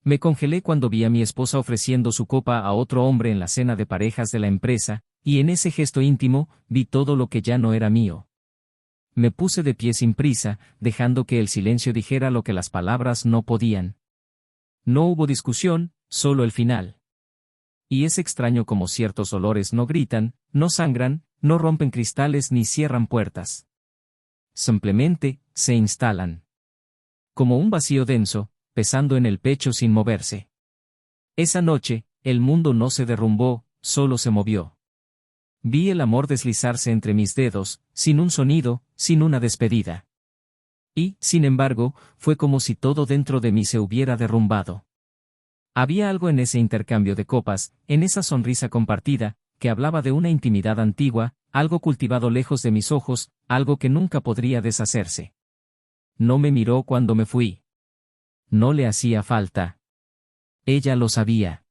Me congelé cuando vi a mi esposa ofreciendo su copa a otro hombre en la cena de parejas de la empresa, y en ese gesto íntimo, vi todo lo que ya no era mío. Me puse de pie sin prisa, dejando que el silencio dijera lo que las palabras no podían. No hubo discusión, solo el final. Y es extraño como ciertos olores no gritan, no sangran, no rompen cristales ni cierran puertas. Simplemente, se instalan. Como un vacío denso, pesando en el pecho sin moverse. Esa noche, el mundo no se derrumbó, solo se movió. Vi el amor deslizarse entre mis dedos, sin un sonido, sin una despedida. Y, sin embargo, fue como si todo dentro de mí se hubiera derrumbado. Había algo en ese intercambio de copas, en esa sonrisa compartida, que hablaba de una intimidad antigua, algo cultivado lejos de mis ojos, algo que nunca podría deshacerse. No me miró cuando me fui. No le hacía falta. Ella lo sabía.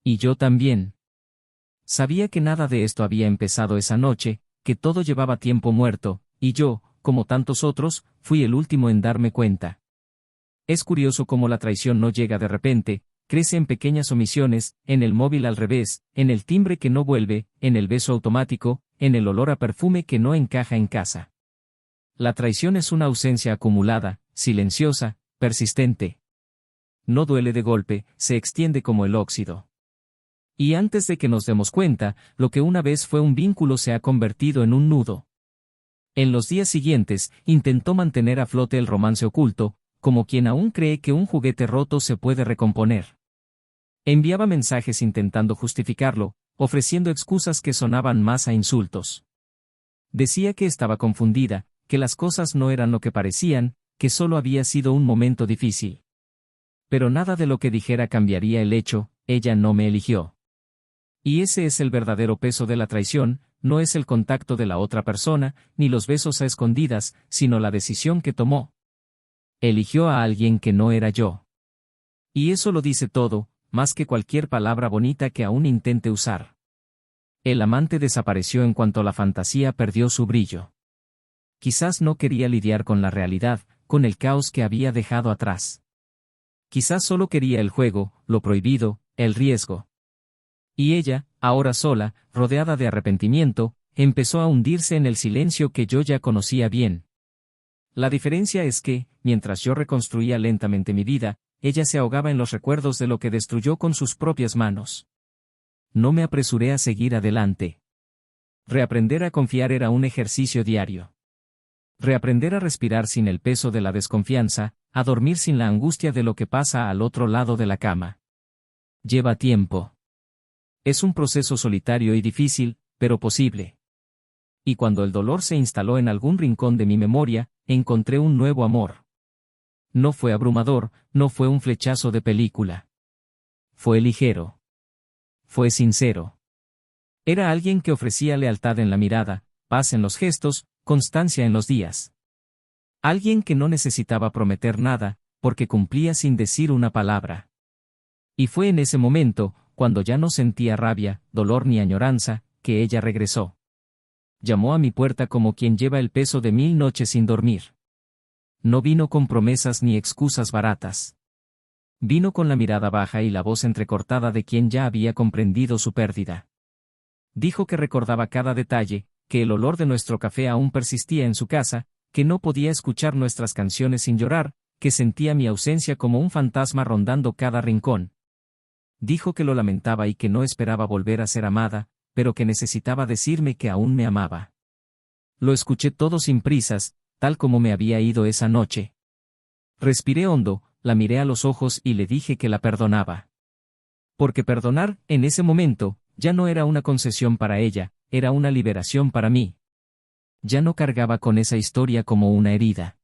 Y yo también. Sabía que nada de esto había empezado esa noche, que todo llevaba tiempo muerto, y yo, como tantos otros, fui el último en darme cuenta. Es curioso cómo la traición no llega de repente, crece en pequeñas omisiones, en el móvil al revés, en el timbre que no vuelve, en el beso automático, en el olor a perfume que no encaja en casa. La traición es una ausencia acumulada, silenciosa, persistente. No duele de golpe, se extiende como el óxido. Y antes de que nos demos cuenta, lo que una vez fue un vínculo se ha convertido en un nudo. En los días siguientes, intentó mantener a flote el romance oculto, como quien aún cree que un juguete roto se puede recomponer. Enviaba mensajes intentando justificarlo, ofreciendo excusas que sonaban más a insultos. Decía que estaba confundida, que las cosas no eran lo que parecían, que solo había sido un momento difícil. Pero nada de lo que dijera cambiaría el hecho, ella no me eligió. Y ese es el verdadero peso de la traición, no es el contacto de la otra persona, ni los besos a escondidas, sino la decisión que tomó. Eligió a alguien que no era yo. Y eso lo dice todo, más que cualquier palabra bonita que aún intente usar. El amante desapareció en cuanto la fantasía perdió su brillo. Quizás no quería lidiar con la realidad, con el caos que había dejado atrás. Quizás solo quería el juego, lo prohibido, el riesgo. Y ella, ahora sola, rodeada de arrepentimiento, empezó a hundirse en el silencio que yo ya conocía bien. La diferencia es que, mientras yo reconstruía lentamente mi vida, ella se ahogaba en los recuerdos de lo que destruyó con sus propias manos. No me apresuré a seguir adelante. Reaprender a confiar era un ejercicio diario. Reaprender a respirar sin el peso de la desconfianza, a dormir sin la angustia de lo que pasa al otro lado de la cama. Lleva tiempo. Es un proceso solitario y difícil, pero posible. Y cuando el dolor se instaló en algún rincón de mi memoria, encontré un nuevo amor. No fue abrumador, no fue un flechazo de película. Fue ligero. Fue sincero. Era alguien que ofrecía lealtad en la mirada, paz en los gestos, constancia en los días. Alguien que no necesitaba prometer nada, porque cumplía sin decir una palabra. Y fue en ese momento, cuando ya no sentía rabia, dolor ni añoranza, que ella regresó. Llamó a mi puerta como quien lleva el peso de 1000 noches sin dormir. No vino con promesas ni excusas baratas. Vino con la mirada baja y la voz entrecortada de quien ya había comprendido su pérdida. Dijo que recordaba cada detalle, que el olor de nuestro café aún persistía en su casa, que no podía escuchar nuestras canciones sin llorar, que sentía mi ausencia como un fantasma rondando cada rincón. Dijo que lo lamentaba y que no esperaba volver a ser amada, pero que necesitaba decirme que aún me amaba. Lo escuché todo sin prisas, tal como me había ido esa noche. Respiré hondo, la miré a los ojos y le dije que la perdonaba. Porque perdonar, en ese momento, ya no era una concesión para ella, era una liberación para mí. Ya no cargaba con esa historia como una herida.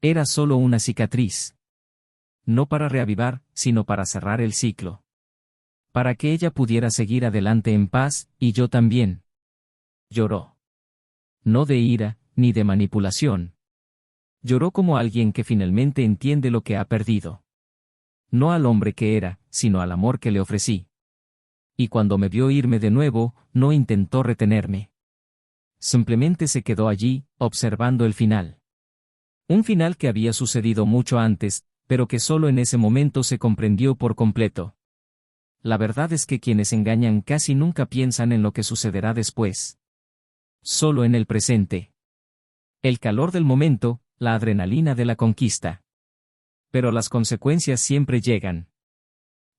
Era solo una cicatriz. No para reavivar, sino para cerrar el ciclo. Para que ella pudiera seguir adelante en paz, y yo también. Lloró. No de ira, ni de manipulación. Lloró como alguien que finalmente entiende lo que ha perdido. No al hombre que era, sino al amor que le ofrecí. Y cuando me vio irme de nuevo, no intentó retenerme. Simplemente se quedó allí, observando el final. Un final que había sucedido mucho antes, pero que solo en ese momento se comprendió por completo. La verdad es que quienes engañan casi nunca piensan en lo que sucederá después. Solo en el presente. El calor del momento, la adrenalina de la conquista. Pero las consecuencias siempre llegan.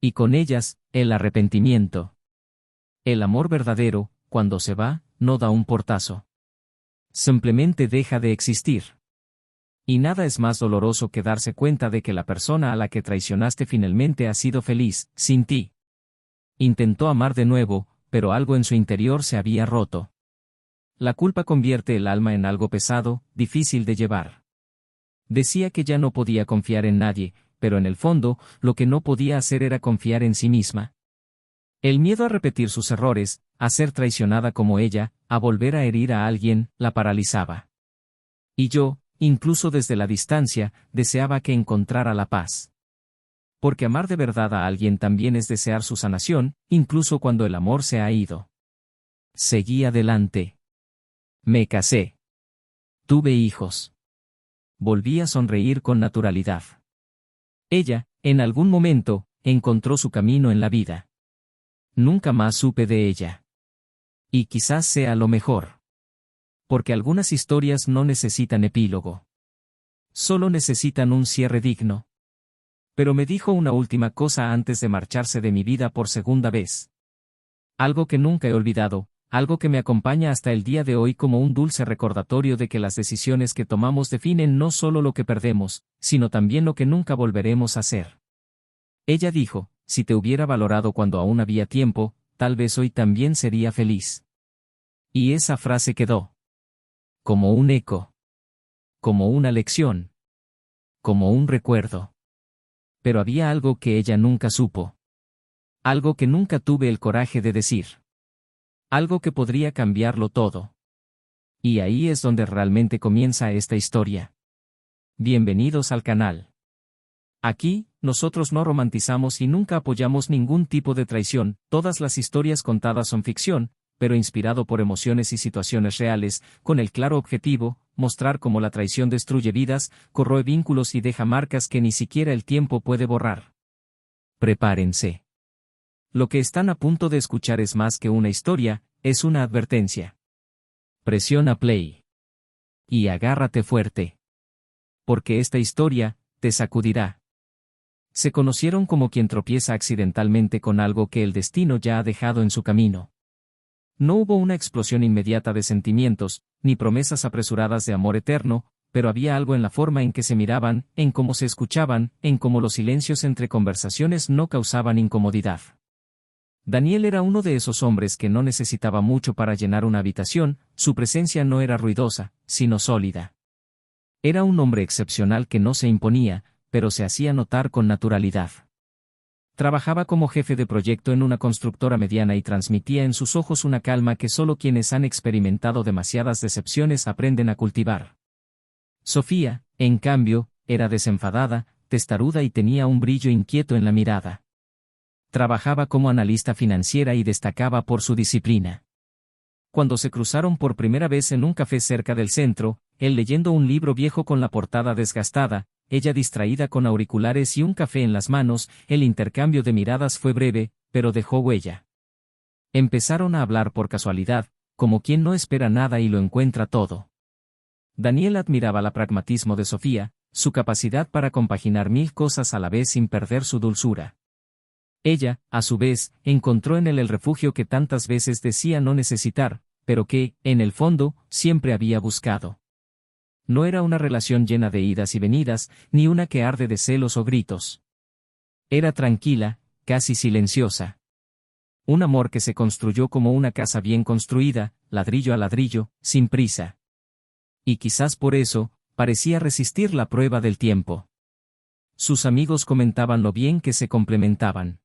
Y con ellas, el arrepentimiento. El amor verdadero, cuando se va, no da un portazo. Simplemente deja de existir. Y nada es más doloroso que darse cuenta de que la persona a la que traicionaste finalmente ha sido feliz, sin ti. Intentó amar de nuevo, pero algo en su interior se había roto. La culpa convierte el alma en algo pesado, difícil de llevar. Decía que ya no podía confiar en nadie, pero en el fondo, lo que no podía hacer era confiar en sí misma. El miedo a repetir sus errores, a ser traicionada como ella, a volver a herir a alguien, la paralizaba. Y yo, incluso desde la distancia, deseaba que encontrara la paz. Porque amar de verdad a alguien también es desear su sanación, incluso cuando el amor se ha ido. Seguí adelante. Me casé. Tuve hijos. Volví a sonreír con naturalidad. Ella, en algún momento, encontró su camino en la vida. Nunca más supe de ella. Y quizás sea lo mejor. Porque algunas historias no necesitan epílogo. Solo necesitan un cierre digno. Pero me dijo una última cosa antes de marcharse de mi vida por segunda vez. Algo que nunca he olvidado, algo que me acompaña hasta el día de hoy como un dulce recordatorio de que las decisiones que tomamos definen no solo lo que perdemos, sino también lo que nunca volveremos a ser. Ella dijo, si te hubiera valorado cuando aún había tiempo, tal vez hoy también sería feliz. Y esa frase quedó. Como un eco. Como una lección. Como un recuerdo. Pero había algo que ella nunca supo. Algo que nunca tuve el coraje de decir. Algo que podría cambiarlo todo. Y ahí es donde realmente comienza esta historia. Bienvenidos al canal. Aquí, nosotros no romantizamos y nunca apoyamos ningún tipo de traición, todas las historias contadas son ficción, pero inspirado por emociones y situaciones reales, con el claro objetivo, mostrar cómo la traición destruye vidas, corroe vínculos y deja marcas que ni siquiera el tiempo puede borrar. Prepárense. Lo que están a punto de escuchar es más que una historia, es una advertencia. Presiona play. Y agárrate fuerte. Porque esta historia, te sacudirá. Se conocieron como quien tropieza accidentalmente con algo que el destino ya ha dejado en su camino. No hubo una explosión inmediata de sentimientos, ni promesas apresuradas de amor eterno, pero había algo en la forma en que se miraban, en cómo se escuchaban, en cómo los silencios entre conversaciones no causaban incomodidad. Daniel era uno de esos hombres que no necesitaba mucho para llenar una habitación, su presencia no era ruidosa, sino sólida. Era un hombre excepcional que no se imponía, pero se hacía notar con naturalidad. Trabajaba como jefe de proyecto en una constructora mediana y transmitía en sus ojos una calma que solo quienes han experimentado demasiadas decepciones aprenden a cultivar. Sofía, en cambio, era desenfadada, testaruda y tenía un brillo inquieto en la mirada. Trabajaba como analista financiera y destacaba por su disciplina. Cuando se cruzaron por primera vez en un café cerca del centro, él leyendo un libro viejo con la portada desgastada, ella distraída con auriculares y un café en las manos, el intercambio de miradas fue breve, pero dejó huella. Empezaron a hablar por casualidad, como quien no espera nada y lo encuentra todo. Daniel admiraba el pragmatismo de Sofía, su capacidad para compaginar mil cosas a la vez sin perder su dulzura. Ella, a su vez, encontró en él el refugio que tantas veces decía no necesitar, pero que, en el fondo, siempre había buscado. No era una relación llena de idas y venidas, ni una que arde de celos o gritos. Era tranquila, casi silenciosa. Un amor que se construyó como una casa bien construida, ladrillo a ladrillo, sin prisa. Y quizás por eso, parecía resistir la prueba del tiempo. Sus amigos comentaban lo bien que se complementaban.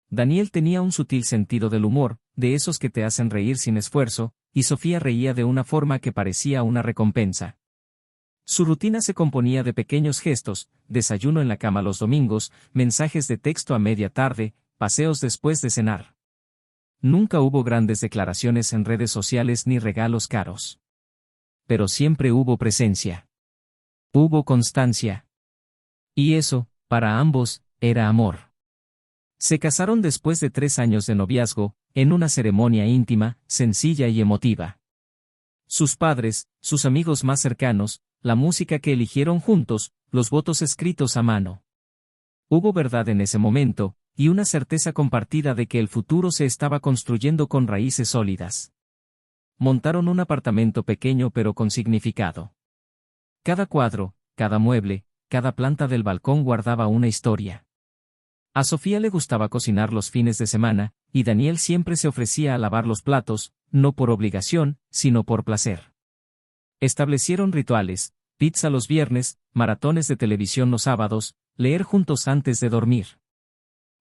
Daniel tenía un sutil sentido del humor, de esos que te hacen reír sin esfuerzo, y Sofía reía de una forma que parecía una recompensa. Su rutina se componía de pequeños gestos, desayuno en la cama los domingos, mensajes de texto a media tarde, paseos después de cenar. Nunca hubo grandes declaraciones en redes sociales ni regalos caros. Pero siempre hubo presencia. Hubo constancia. Y eso, Para ambos, era amor. Se casaron después de 3 años de noviazgo, en una ceremonia íntima, sencilla y emotiva. Sus padres, sus amigos más cercanos, la música que eligieron juntos, los votos escritos a mano. Hubo verdad en ese momento, y una certeza compartida de que el futuro se estaba construyendo con raíces sólidas. Montaron un apartamento pequeño pero con significado. Cada cuadro, cada mueble, cada planta del balcón guardaba una historia. A Sofía le gustaba cocinar los fines de semana, y Daniel siempre se ofrecía a lavar los platos, no por obligación, sino por placer. Establecieron rituales, pizza los viernes, maratones de televisión los sábados, leer juntos antes de dormir.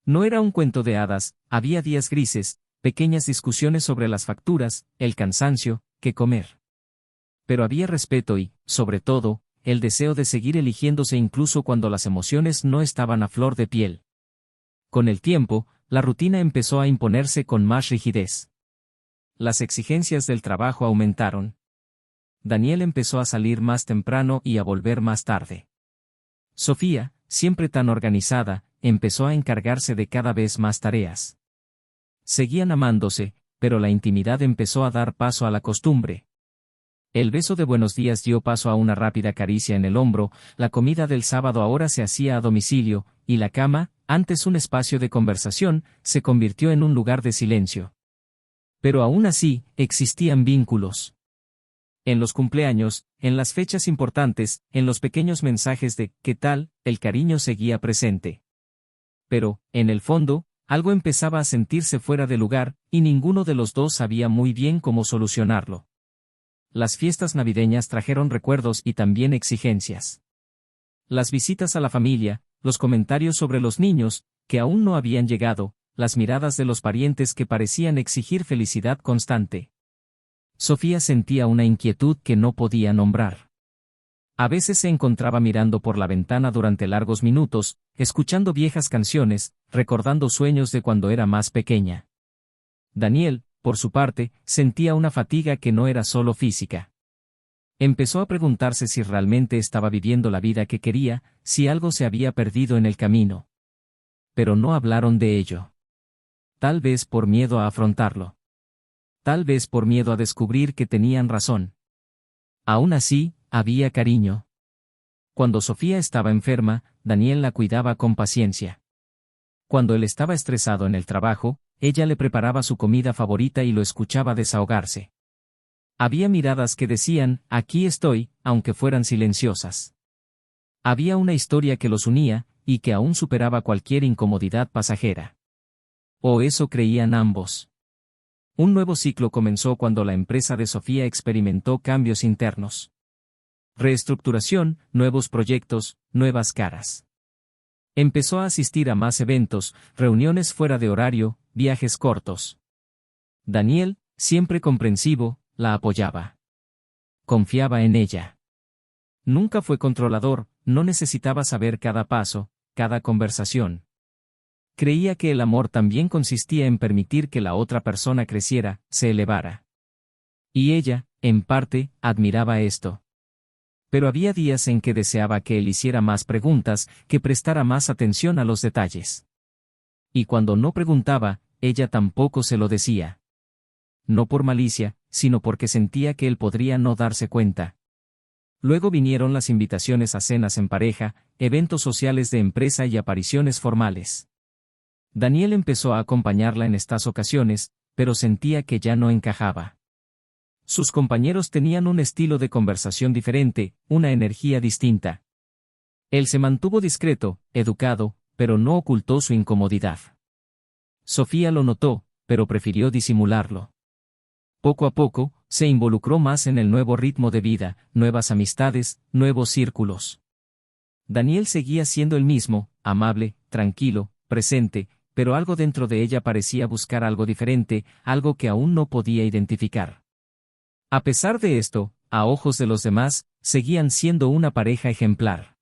No era un cuento de hadas, había días grises, pequeñas discusiones sobre las facturas, el cansancio, qué comer. Pero había respeto y, sobre todo, el deseo de seguir eligiéndose incluso cuando las emociones no estaban a flor de piel. Con el tiempo, la rutina empezó a imponerse con más rigidez. Las exigencias del trabajo aumentaron. Daniel empezó a salir más temprano y a volver más tarde. Sofía, siempre tan organizada, empezó a encargarse de cada vez más tareas. Seguían amándose, pero la intimidad empezó a dar paso a la costumbre. El beso de buenos días dio paso a una rápida caricia en el hombro, la comida del sábado ahora se hacía a domicilio, y la cama, antes un espacio de conversación, se convirtió en un lugar de silencio. Pero aún así, existían vínculos. En los cumpleaños, en las fechas importantes, en los pequeños mensajes de «¿qué tal?», el cariño seguía presente. Pero, en el fondo, algo empezaba a sentirse fuera de lugar, y ninguno de los dos sabía muy bien cómo solucionarlo. Las fiestas navideñas trajeron recuerdos y también exigencias. Las visitas a la familia, los comentarios sobre los niños, que aún no habían llegado, las miradas de los parientes que parecían exigir felicidad constante. Sofía sentía una inquietud que no podía nombrar. A veces se encontraba mirando por la ventana durante largos minutos, escuchando viejas canciones, recordando sueños de cuando era más pequeña. Daniel, por su parte, sentía una fatiga que no era solo física. Empezó a preguntarse si realmente estaba viviendo la vida que quería, si algo se había perdido en el camino. Pero no hablaron de ello. Tal vez por miedo a afrontarlo. Tal vez por miedo a descubrir que tenían razón. Aún así, había cariño. Cuando Sofía estaba enferma, Daniel la cuidaba con paciencia. Cuando él estaba estresado en el trabajo, ella le preparaba su comida favorita y lo escuchaba desahogarse. Había miradas que decían, aquí estoy, aunque fueran silenciosas. Había una historia que los unía, y que aún superaba cualquier incomodidad pasajera. O eso creían ambos. Un nuevo ciclo comenzó cuando la empresa de Sofía experimentó cambios internos. Reestructuración, nuevos proyectos, nuevas caras. Empezó a asistir a más eventos, reuniones fuera de horario, viajes cortos. Daniel, siempre comprensivo, la apoyaba. Confiaba en ella. Nunca fue controlador, no necesitaba saber cada paso, cada conversación. Creía que el amor también consistía en permitir que la otra persona creciera, se elevara. Y ella, en parte, admiraba esto. Pero había días en que deseaba que él hiciera más preguntas, que prestara más atención a los detalles. Y cuando no preguntaba, ella tampoco se lo decía. No por malicia, sino porque sentía que él podría no darse cuenta. Luego vinieron las invitaciones a cenas en pareja, eventos sociales de empresa y apariciones formales. Daniel empezó a acompañarla en estas ocasiones, pero sentía que ya no encajaba. Sus compañeros tenían un estilo de conversación diferente, una energía distinta. Él se mantuvo discreto, educado, pero no ocultó su incomodidad. Sofía lo notó, pero prefirió disimularlo. Poco a poco, se involucró más en el nuevo ritmo de vida, nuevas amistades, nuevos círculos. Daniel seguía siendo el mismo, amable, tranquilo, presente, pero algo dentro de ella parecía buscar algo diferente, algo que aún no podía identificar. A pesar de esto, a ojos de los demás, seguían siendo una pareja ejemplar.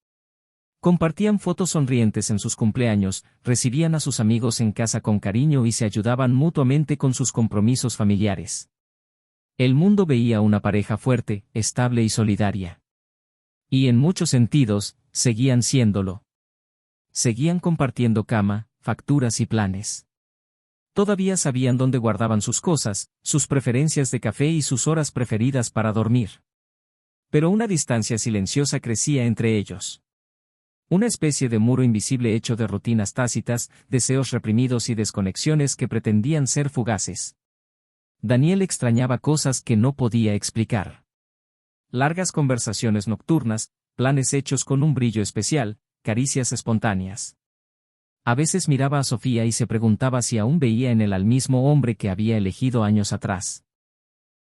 Compartían fotos sonrientes en sus cumpleaños, recibían a sus amigos en casa con cariño y se ayudaban mutuamente con sus compromisos familiares. El mundo veía una pareja fuerte, estable y solidaria. Y en muchos sentidos, seguían siéndolo. Seguían compartiendo cama, facturas y planes. Todavía sabían dónde guardaban sus cosas, sus preferencias de café y sus horas preferidas para dormir. Pero una distancia silenciosa crecía entre ellos. Una especie de muro invisible hecho de rutinas tácitas, deseos reprimidos y desconexiones que pretendían ser fugaces. Daniel extrañaba cosas que no podía explicar. Largas conversaciones nocturnas, planes hechos con un brillo especial, caricias espontáneas. A veces miraba a Sofía y se preguntaba si aún veía en él al mismo hombre que había elegido años atrás.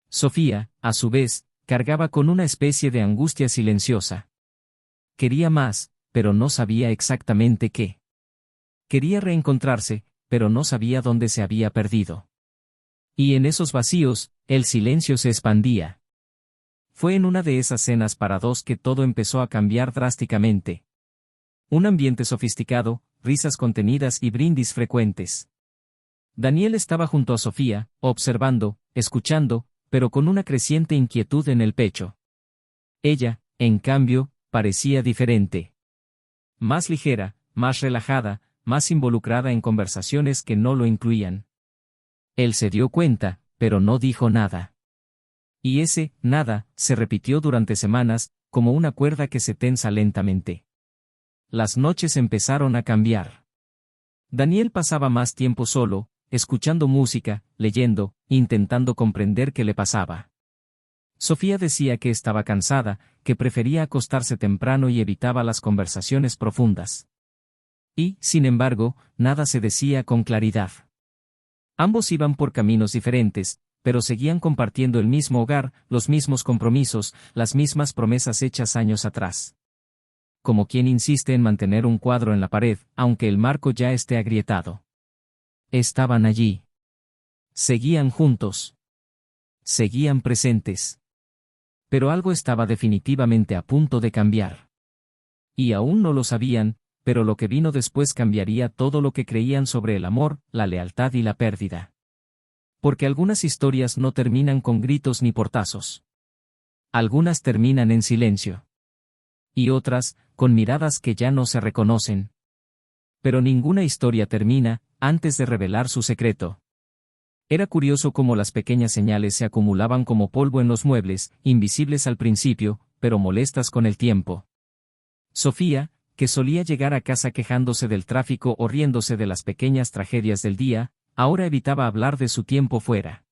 Sofía, a su vez, cargaba con una especie de angustia silenciosa. Quería más, pero no sabía exactamente qué. Quería reencontrarse, pero no sabía dónde se había perdido. Y en esos vacíos, el silencio se expandía. Fue en una de esas cenas para dos que todo empezó a cambiar drásticamente. Un ambiente sofisticado, risas contenidas y brindis frecuentes. Daniel estaba junto a Sofía, observando, escuchando, pero con una creciente inquietud en el pecho. Ella, en cambio, parecía diferente. Más ligera, más relajada, más involucrada en conversaciones que no lo incluían. Él se dio cuenta, pero no dijo nada. Y ese nada se repitió durante semanas, como una cuerda que se tensa lentamente. Las noches empezaron a cambiar. Daniel pasaba más tiempo solo, escuchando música, leyendo, intentando comprender qué le pasaba. Sofía decía que estaba cansada, que prefería acostarse temprano y evitaba las conversaciones profundas. Y, sin embargo, nada se decía con claridad. Ambos iban por caminos diferentes, pero seguían compartiendo el mismo hogar, los mismos compromisos, las mismas promesas hechas años atrás. Como quien insiste en mantener un cuadro en la pared, aunque el marco ya esté agrietado. Estaban allí. Seguían juntos. Seguían presentes. Pero algo estaba definitivamente a punto de cambiar. Y aún no lo sabían, pero lo que vino después cambiaría todo lo que creían sobre el amor, la lealtad y la pérdida. Porque algunas historias no terminan con gritos ni portazos. Algunas terminan en silencio. Y otras, con miradas que ya no se reconocen. Pero ninguna historia termina, antes de revelar su secreto. Era curioso cómo las pequeñas señales se acumulaban como polvo en los muebles, invisibles al principio, pero molestas con el tiempo. Sofía, que solía llegar a casa quejándose del tráfico o riéndose de las pequeñas tragedias del día, ahora evitaba hablar de su tiempo fuera.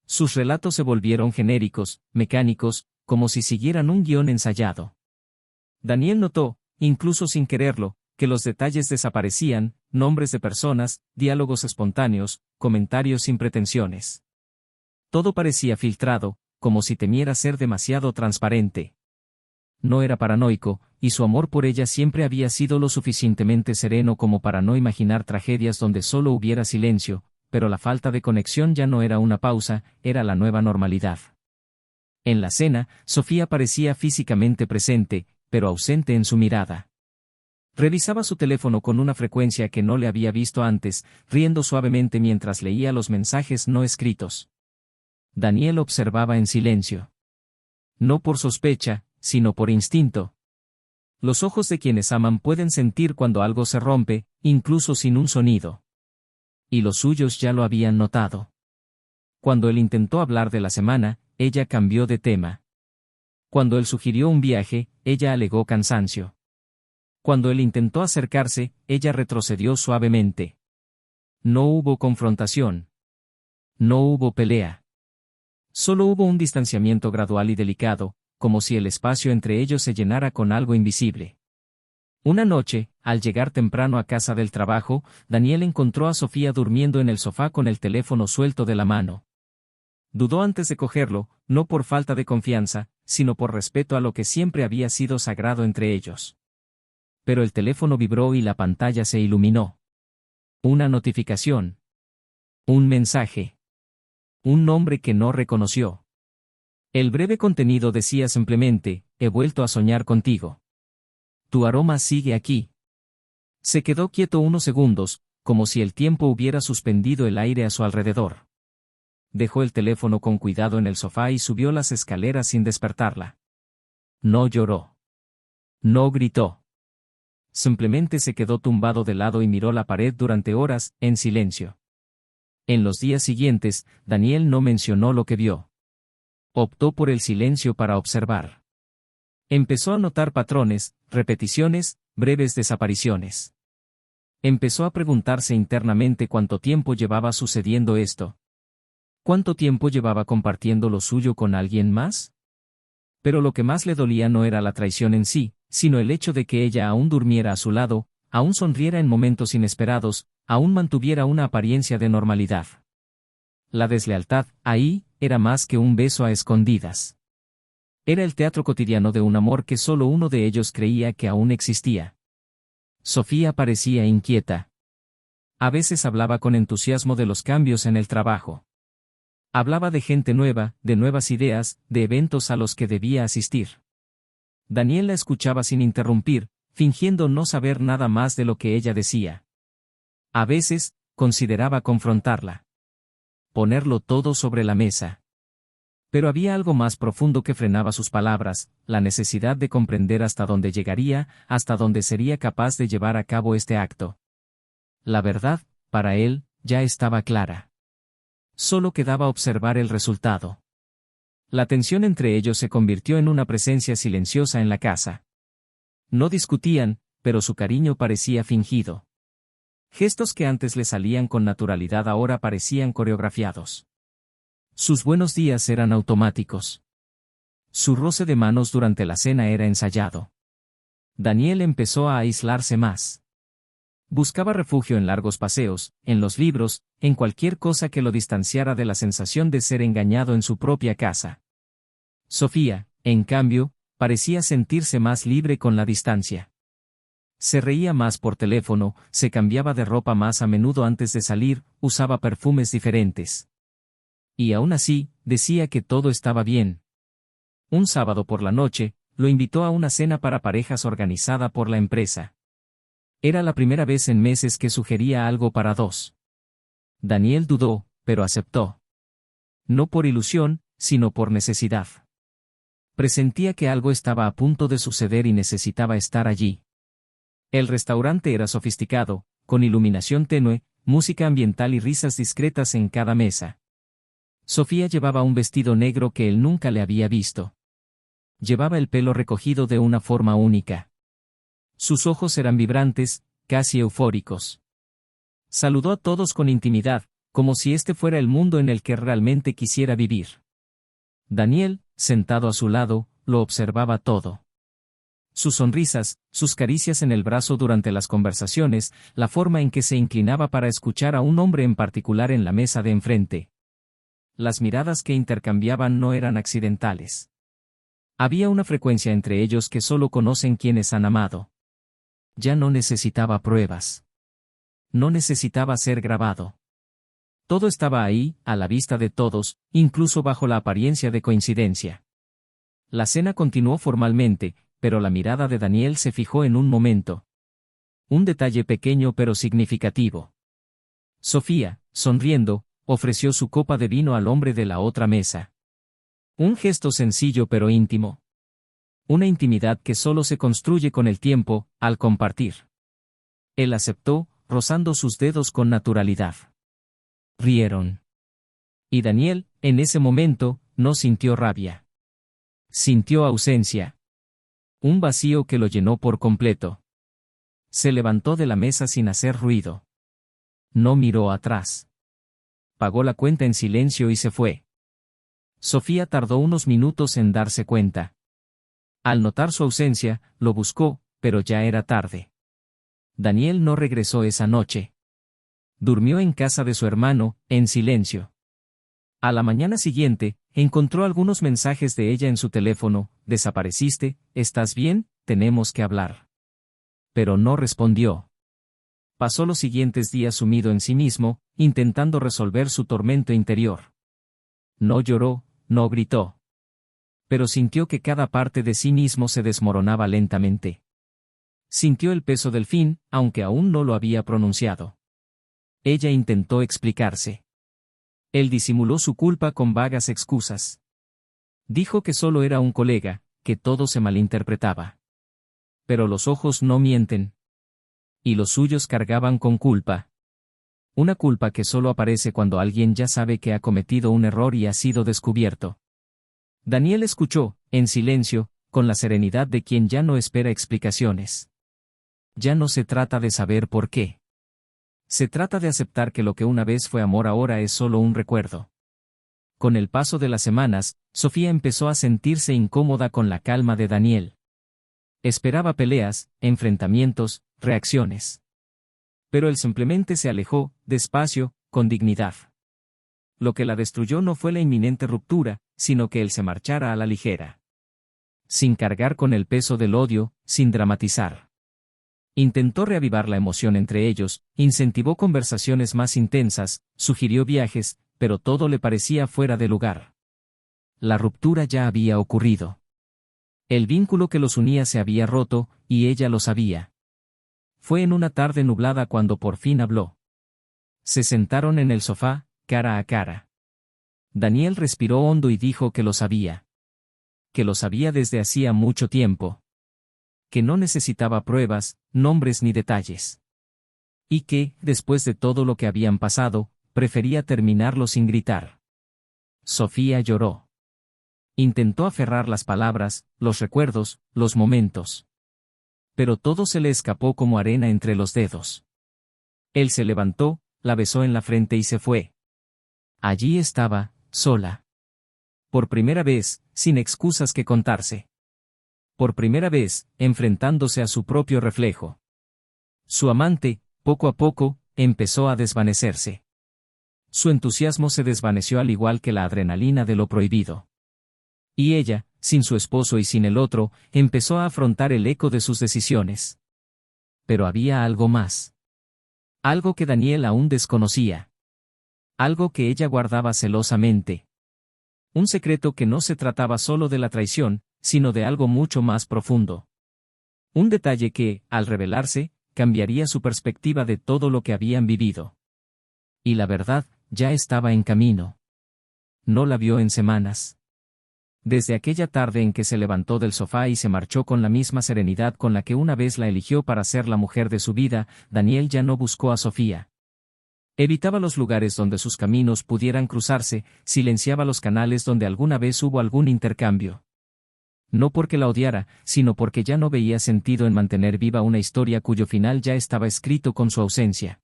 Sus relatos se volvieron genéricos, mecánicos, como si siguieran un guión ensayado. Daniel notó, incluso sin quererlo, que los detalles desaparecían, nombres de personas, diálogos espontáneos, comentarios sin pretensiones. Todo parecía filtrado, como si temiera ser demasiado transparente. No era paranoico, y su amor por ella siempre había sido lo suficientemente sereno como para no imaginar tragedias donde solo hubiera silencio, pero la falta de conexión ya no era una pausa, era la nueva normalidad. En la cena, Sofía parecía físicamente presente, pero ausente en su mirada. Revisaba su teléfono con una frecuencia que no le había visto antes, riendo suavemente mientras leía los mensajes no escritos. Daniel observaba en silencio. No por sospecha, sino por instinto. Los ojos de quienes aman pueden sentir cuando algo se rompe, incluso sin un sonido. Y los suyos ya lo habían notado. Cuando él intentó hablar de la semana, ella cambió de tema. Cuando él sugirió un viaje, ella alegó cansancio. Cuando él intentó acercarse, ella retrocedió suavemente. No hubo confrontación. No hubo pelea. Solo hubo un distanciamiento gradual y delicado, como si el espacio entre ellos se llenara con algo invisible. Una noche, al llegar temprano a casa del trabajo, Daniel encontró a Sofía durmiendo en el sofá con el teléfono suelto de la mano. Dudó antes de cogerlo, no por falta de confianza, sino por respeto a lo que siempre había sido sagrado entre ellos. Pero el teléfono vibró y la pantalla se iluminó. Una notificación. Un mensaje. Un nombre que no reconoció. El breve contenido decía simplemente, he vuelto a soñar contigo. Tu aroma sigue aquí. Se quedó quieto unos segundos, como si el tiempo hubiera suspendido el aire a su alrededor. Dejó el teléfono con cuidado en el sofá y subió las escaleras sin despertarla. No lloró. No gritó. Simplemente se quedó tumbado de lado y miró la pared durante horas, en silencio. En los días siguientes, Daniel no mencionó lo que vio. Optó por el silencio para observar. Empezó a notar patrones, repeticiones, breves desapariciones. Empezó a preguntarse internamente cuánto tiempo llevaba sucediendo esto. ¿Cuánto tiempo llevaba compartiendo lo suyo con alguien más? Pero lo que más le dolía no era la traición en sí, sino el hecho de que ella aún durmiera a su lado, aún sonriera en momentos inesperados, aún mantuviera una apariencia de normalidad. La deslealtad, ahí, era más que un beso a escondidas. Era el teatro cotidiano de un amor que solo uno de ellos creía que aún existía. Sofía parecía inquieta. A veces hablaba con entusiasmo de los cambios en el trabajo. Hablaba de gente nueva, de nuevas ideas, de eventos a los que debía asistir. Daniel la escuchaba sin interrumpir, fingiendo no saber nada más de lo que ella decía. A veces, consideraba confrontarla. Ponerlo todo sobre la mesa. Pero había algo más profundo que frenaba sus palabras, la necesidad de comprender hasta dónde llegaría, hasta dónde sería capaz de llevar a cabo este acto. La verdad, para él, ya estaba clara. Solo quedaba observar el resultado. La tensión entre ellos se convirtió en una presencia silenciosa en la casa. No discutían, pero su cariño parecía fingido. Gestos que antes le salían con naturalidad ahora parecían coreografiados. Sus buenos días eran automáticos. Su roce de manos durante la cena era ensayado. Daniel empezó a aislarse más. Buscaba refugio en largos paseos, en los libros, en cualquier cosa que lo distanciara de la sensación de ser engañado en su propia casa. Sofía, en cambio, parecía sentirse más libre con la distancia. Se reía más por teléfono, se cambiaba de ropa más a menudo antes de salir, usaba perfumes diferentes. Y aún así, decía que todo estaba bien. Un sábado por la noche, lo invitó a una cena para parejas organizada por la empresa. Era la primera vez en meses que sugería algo para dos. Daniel dudó, pero aceptó. No por ilusión, sino por necesidad. Presentía que algo estaba a punto de suceder y necesitaba estar allí. El restaurante era sofisticado, con iluminación tenue, música ambiental y risas discretas en cada mesa. Sofía llevaba un vestido negro que él nunca le había visto. Llevaba el pelo recogido de una forma única. Sus ojos eran vibrantes, casi eufóricos. Saludó a todos con intimidad, como si este fuera el mundo en el que realmente quisiera vivir. Daniel, sentado a su lado, lo observaba todo. Sus sonrisas, sus caricias en el brazo durante las conversaciones, la forma en que se inclinaba para escuchar a un hombre en particular en la mesa de enfrente. Las miradas que intercambiaban no eran accidentales. Había una frecuencia entre ellos que solo conocen quienes han amado. Ya no necesitaba pruebas. No necesitaba ser grabado. Todo estaba ahí, a la vista de todos, incluso bajo la apariencia de coincidencia. La cena continuó formalmente, pero la mirada de Daniel se fijó en un momento. Un detalle pequeño pero significativo. Sofía, sonriendo, ofreció su copa de vino al hombre de la otra mesa. Un gesto sencillo pero íntimo. Una intimidad que solo se construye con el tiempo, al compartir. Él aceptó, rozando sus dedos con naturalidad. Rieron. Y Daniel, en ese momento, no sintió rabia. Sintió ausencia. Un vacío que lo llenó por completo. Se levantó de la mesa sin hacer ruido. No miró atrás. Pagó la cuenta en silencio y se fue. Sofía tardó unos minutos en darse cuenta. Al notar su ausencia, lo buscó, pero ya era tarde. Daniel no regresó esa noche. Durmió en casa de su hermano, en silencio. A la mañana siguiente, encontró algunos mensajes de ella en su teléfono: «¿Desapareciste? ¿Estás bien? Tenemos que hablar». Pero no respondió. Pasó los siguientes días sumido en sí mismo, intentando resolver su tormento interior. No lloró, no gritó. Pero sintió que cada parte de sí mismo se desmoronaba lentamente. Sintió el peso del fin, aunque aún no lo había pronunciado. Ella intentó explicarse. Él disimuló su culpa con vagas excusas. Dijo que solo era un colega, que todo se malinterpretaba. Pero los ojos no mienten. Y los suyos cargaban con culpa. Una culpa que solo aparece cuando alguien ya sabe que ha cometido un error y ha sido descubierto. Daniel escuchó, en silencio, con la serenidad de quien ya no espera explicaciones. Ya no se trata de saber por qué. Se trata de aceptar que lo que una vez fue amor ahora es solo un recuerdo. Con el paso de las semanas, Sofía empezó a sentirse incómoda con la calma de Daniel. Esperaba peleas, enfrentamientos, reacciones. Pero él simplemente se alejó, despacio, con dignidad. Lo que la destruyó no fue la inminente ruptura, sino que él se marchara a la ligera. Sin cargar con el peso del odio, sin dramatizar. Intentó reavivar la emoción entre ellos, incentivó conversaciones más intensas, sugirió viajes, pero todo le parecía fuera de lugar. La ruptura ya había ocurrido. El vínculo que los unía se había roto, y ella lo sabía. Fue en una tarde nublada cuando por fin habló. Se sentaron en el sofá, cara a cara. Daniel respiró hondo y dijo que lo sabía. Que lo sabía desde hacía mucho tiempo. Que no necesitaba pruebas, nombres ni detalles. Y que, después de todo lo que habían pasado, prefería terminarlo sin gritar. Sofía lloró. Intentó aferrar las palabras, los recuerdos, los momentos. Pero todo se le escapó como arena entre los dedos. Él se levantó, la besó en la frente y se fue. Allí estaba, sola. Por primera vez, sin excusas que contarse. Por primera vez, enfrentándose a su propio reflejo. Su amante, poco a poco, empezó a desvanecerse. Su entusiasmo se desvaneció al igual que la adrenalina de lo prohibido. Y ella, sin su esposo y sin el otro, empezó a afrontar el eco de sus decisiones. Pero había algo más. Algo que Daniel aún desconocía. Algo que ella guardaba celosamente. Un secreto que no se trataba solo de la traición, sino de algo mucho más profundo. Un detalle que, al revelarse, cambiaría su perspectiva de todo lo que habían vivido. Y la verdad, ya estaba en camino. No la vio en semanas. Desde aquella tarde en que se levantó del sofá y se marchó con la misma serenidad con la que una vez la eligió para ser la mujer de su vida, Daniel ya no buscó a Sofía. Evitaba los lugares donde sus caminos pudieran cruzarse, silenciaba los canales donde alguna vez hubo algún intercambio. No porque la odiara, sino porque ya no veía sentido en mantener viva una historia cuyo final ya estaba escrito con su ausencia.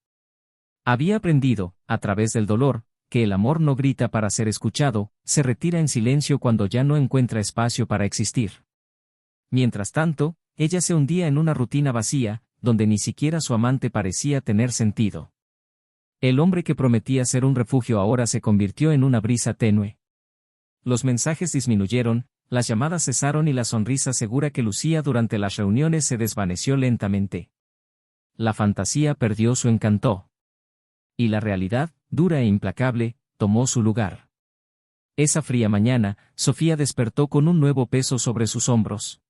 Había aprendido, a través del dolor, que el amor no grita para ser escuchado, se retira en silencio cuando ya no encuentra espacio para existir. Mientras tanto, ella se hundía en una rutina vacía, donde ni siquiera su amante parecía tener sentido. El hombre que prometía ser un refugio ahora se convirtió en una brisa tenue. Los mensajes disminuyeron, las llamadas cesaron y la sonrisa segura que lucía durante las reuniones se desvaneció lentamente. La fantasía perdió su encanto. Y la realidad, dura e implacable, tomó su lugar. Esa fría mañana, Sofía despertó con un nuevo peso sobre sus hombros.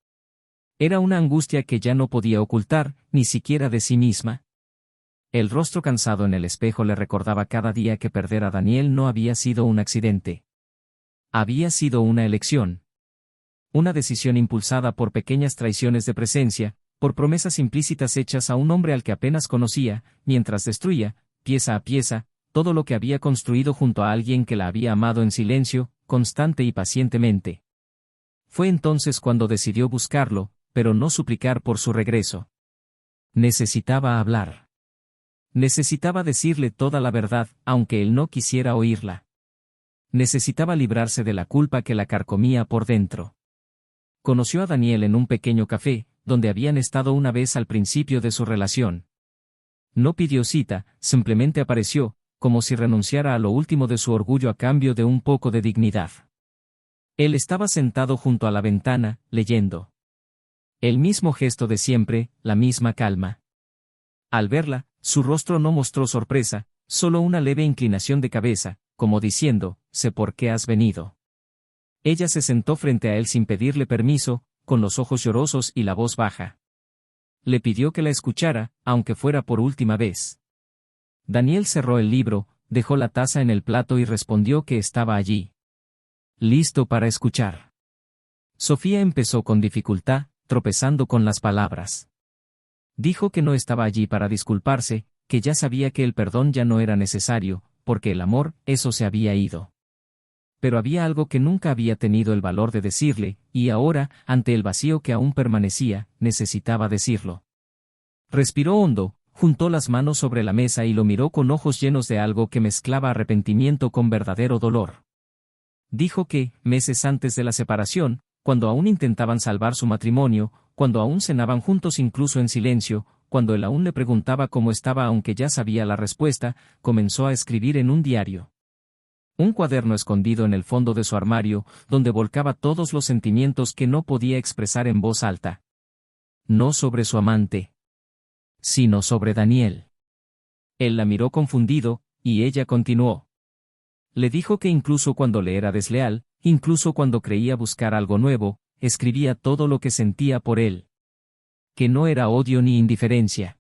Era una angustia que ya no podía ocultar, ni siquiera de sí misma. El rostro cansado en el espejo le recordaba cada día que perder a Daniel no había sido un accidente. Había sido una elección. Una decisión impulsada por pequeñas traiciones de presencia, por promesas implícitas hechas a un hombre al que apenas conocía, mientras destruía, pieza a pieza, todo lo que había construido junto a alguien que la había amado en silencio, constante y pacientemente. Fue entonces cuando decidió buscarlo, pero no suplicar por su regreso. Necesitaba hablar. Necesitaba decirle toda la verdad, aunque él no quisiera oírla. Necesitaba librarse de la culpa que la carcomía por dentro. Conoció a Daniel en un pequeño café, donde habían estado una vez al principio de su relación. No pidió cita, simplemente apareció, como si renunciara a lo último de su orgullo a cambio de un poco de dignidad. Él estaba sentado junto a la ventana, leyendo. El mismo gesto de siempre, la misma calma. Al verla, su rostro no mostró sorpresa, solo una leve inclinación de cabeza, como diciendo, sé por qué has venido. Ella se sentó frente a él sin pedirle permiso, con los ojos llorosos y la voz baja. Le pidió que la escuchara, aunque fuera por última vez. Daniel cerró el libro, dejó la taza en el plato y respondió que estaba allí. Listo para escuchar. Sofía empezó con dificultad, tropezando con las palabras. Dijo que no estaba allí para disculparse, que ya sabía que el perdón ya no era necesario, porque el amor, eso se había ido. Pero había algo que nunca había tenido el valor de decirle, y ahora, ante el vacío que aún permanecía, necesitaba decirlo. Respiró hondo, juntó las manos sobre la mesa y lo miró con ojos llenos de algo que mezclaba arrepentimiento con verdadero dolor. Dijo que, meses antes de la separación, cuando aún intentaban salvar su matrimonio, cuando aún cenaban juntos incluso en silencio, cuando él aún le preguntaba cómo estaba aunque ya sabía la respuesta, comenzó a escribir en un diario. Un cuaderno escondido en el fondo de su armario, donde volcaba todos los sentimientos que no podía expresar en voz alta. No sobre su amante, sino sobre Daniel. Él la miró confundido, y ella continuó. Le dijo que incluso cuando le era desleal, incluso cuando creía buscar algo nuevo, escribía todo lo que sentía por él. Que no era odio ni indiferencia.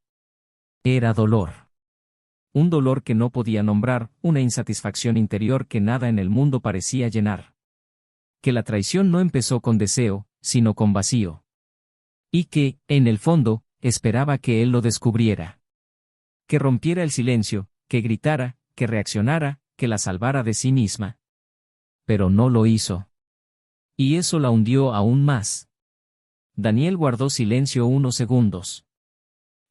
Era dolor. Un dolor que no podía nombrar, una insatisfacción interior que nada en el mundo parecía llenar. Que la traición no empezó con deseo, sino con vacío. Y que, en el fondo, esperaba que él lo descubriera. Que rompiera el silencio, que gritara, que reaccionara, que la salvara de sí misma. Pero no lo hizo. Y eso la hundió aún más. Daniel guardó silencio unos segundos.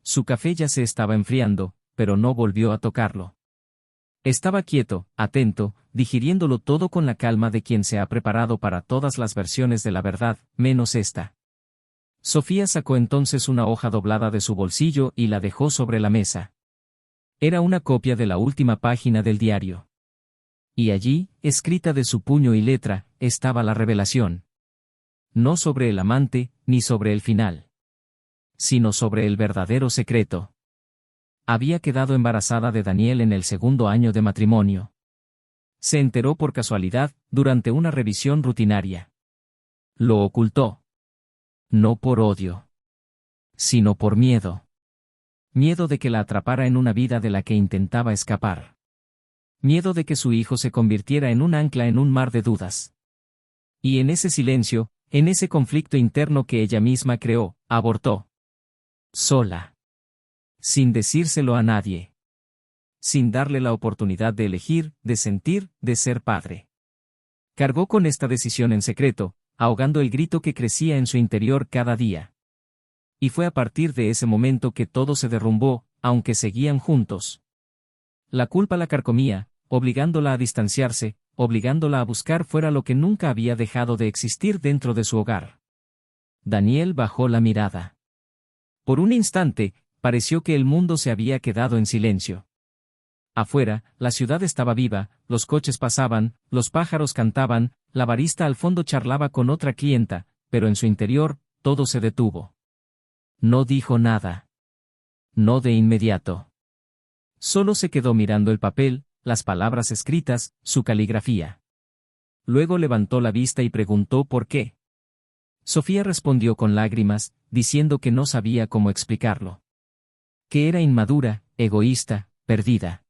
Su café ya se estaba enfriando, pero no volvió a tocarlo. Estaba quieto, atento, digiriéndolo todo con la calma de quien se ha preparado para todas las versiones de la verdad, menos esta. Sofía sacó entonces una hoja doblada de su bolsillo y la dejó sobre la mesa. Era una copia de la última página del diario. Y allí, escrita de su puño y letra, estaba la revelación. No sobre el amante, ni sobre el final. Sino sobre el verdadero secreto. Había quedado embarazada de Daniel en el segundo año de matrimonio. Se enteró por casualidad, durante una revisión rutinaria. Lo ocultó. No por odio. Sino por miedo. Miedo de que la atrapara en una vida de la que intentaba escapar. Miedo de que su hijo se convirtiera en un ancla en un mar de dudas. Y en ese silencio, en ese conflicto interno que ella misma creó, abortó. Sola. Sin decírselo a nadie. Sin darle la oportunidad de elegir, de sentir, de ser padre. Cargó con esta decisión en secreto, ahogando el grito que crecía en su interior cada día. Y fue a partir de ese momento que todo se derrumbó, aunque seguían juntos. La culpa la carcomía, obligándola a distanciarse, obligándola a buscar fuera lo que nunca había dejado de existir dentro de su hogar. Daniel bajó la mirada. Por un instante, pareció que el mundo se había quedado en silencio. Afuera, la ciudad estaba viva, los coches pasaban, los pájaros cantaban, la barista al fondo charlaba con otra clienta, pero en su interior, todo se detuvo. No dijo nada. No de inmediato. Solo se quedó mirando el papel, las palabras escritas, su caligrafía. Luego levantó la vista y preguntó por qué. Sofía respondió con lágrimas, diciendo que no sabía cómo explicarlo. Que era inmadura, egoísta, perdida.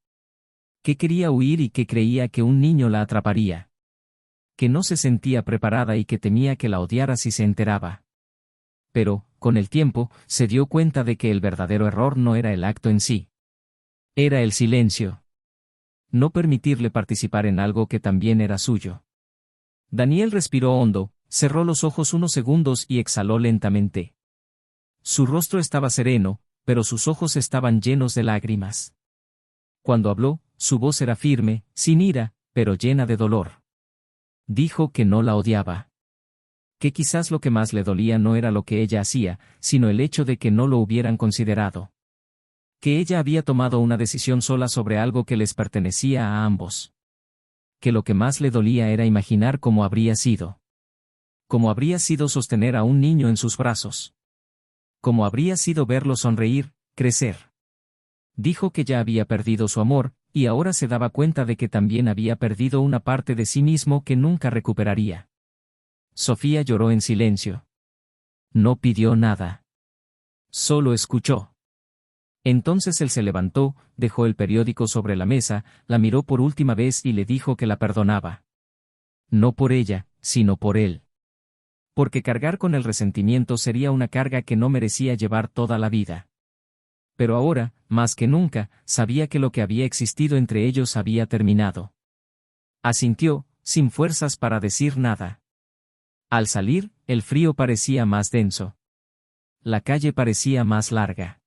Que quería huir y que creía que un niño la atraparía. Que no se sentía preparada y que temía que la odiara si se enteraba. Pero, con el tiempo, se dio cuenta de que el verdadero error no era el acto en sí. Era el silencio. No permitirle participar en algo que también era suyo. Daniel respiró hondo, cerró los ojos unos segundos y exhaló lentamente. Su rostro estaba sereno, pero sus ojos estaban llenos de lágrimas. Cuando habló, su voz era firme, sin ira, pero llena de dolor. Dijo que no la odiaba. Que quizás lo que más le dolía no era lo que ella hacía, sino el hecho de que no lo hubieran considerado. Que ella había tomado una decisión sola sobre algo que les pertenecía a ambos. Que lo que más le dolía era imaginar cómo habría sido. Cómo habría sido sostener a un niño en sus brazos. Cómo habría sido verlo sonreír, crecer. Dijo que ya había perdido su amor, y ahora se daba cuenta de que también había perdido una parte de sí mismo que nunca recuperaría. Sofía lloró en silencio. No pidió nada. Solo escuchó. Entonces él se levantó, dejó el periódico sobre la mesa, la miró por última vez y le dijo que la perdonaba. No por ella, sino por él. Porque cargar con el resentimiento sería una carga que no merecía llevar toda la vida. Pero ahora, más que nunca, sabía que lo que había existido entre ellos había terminado. Asintió, sin fuerzas para decir nada. Al salir, el frío parecía más denso. La calle parecía más larga.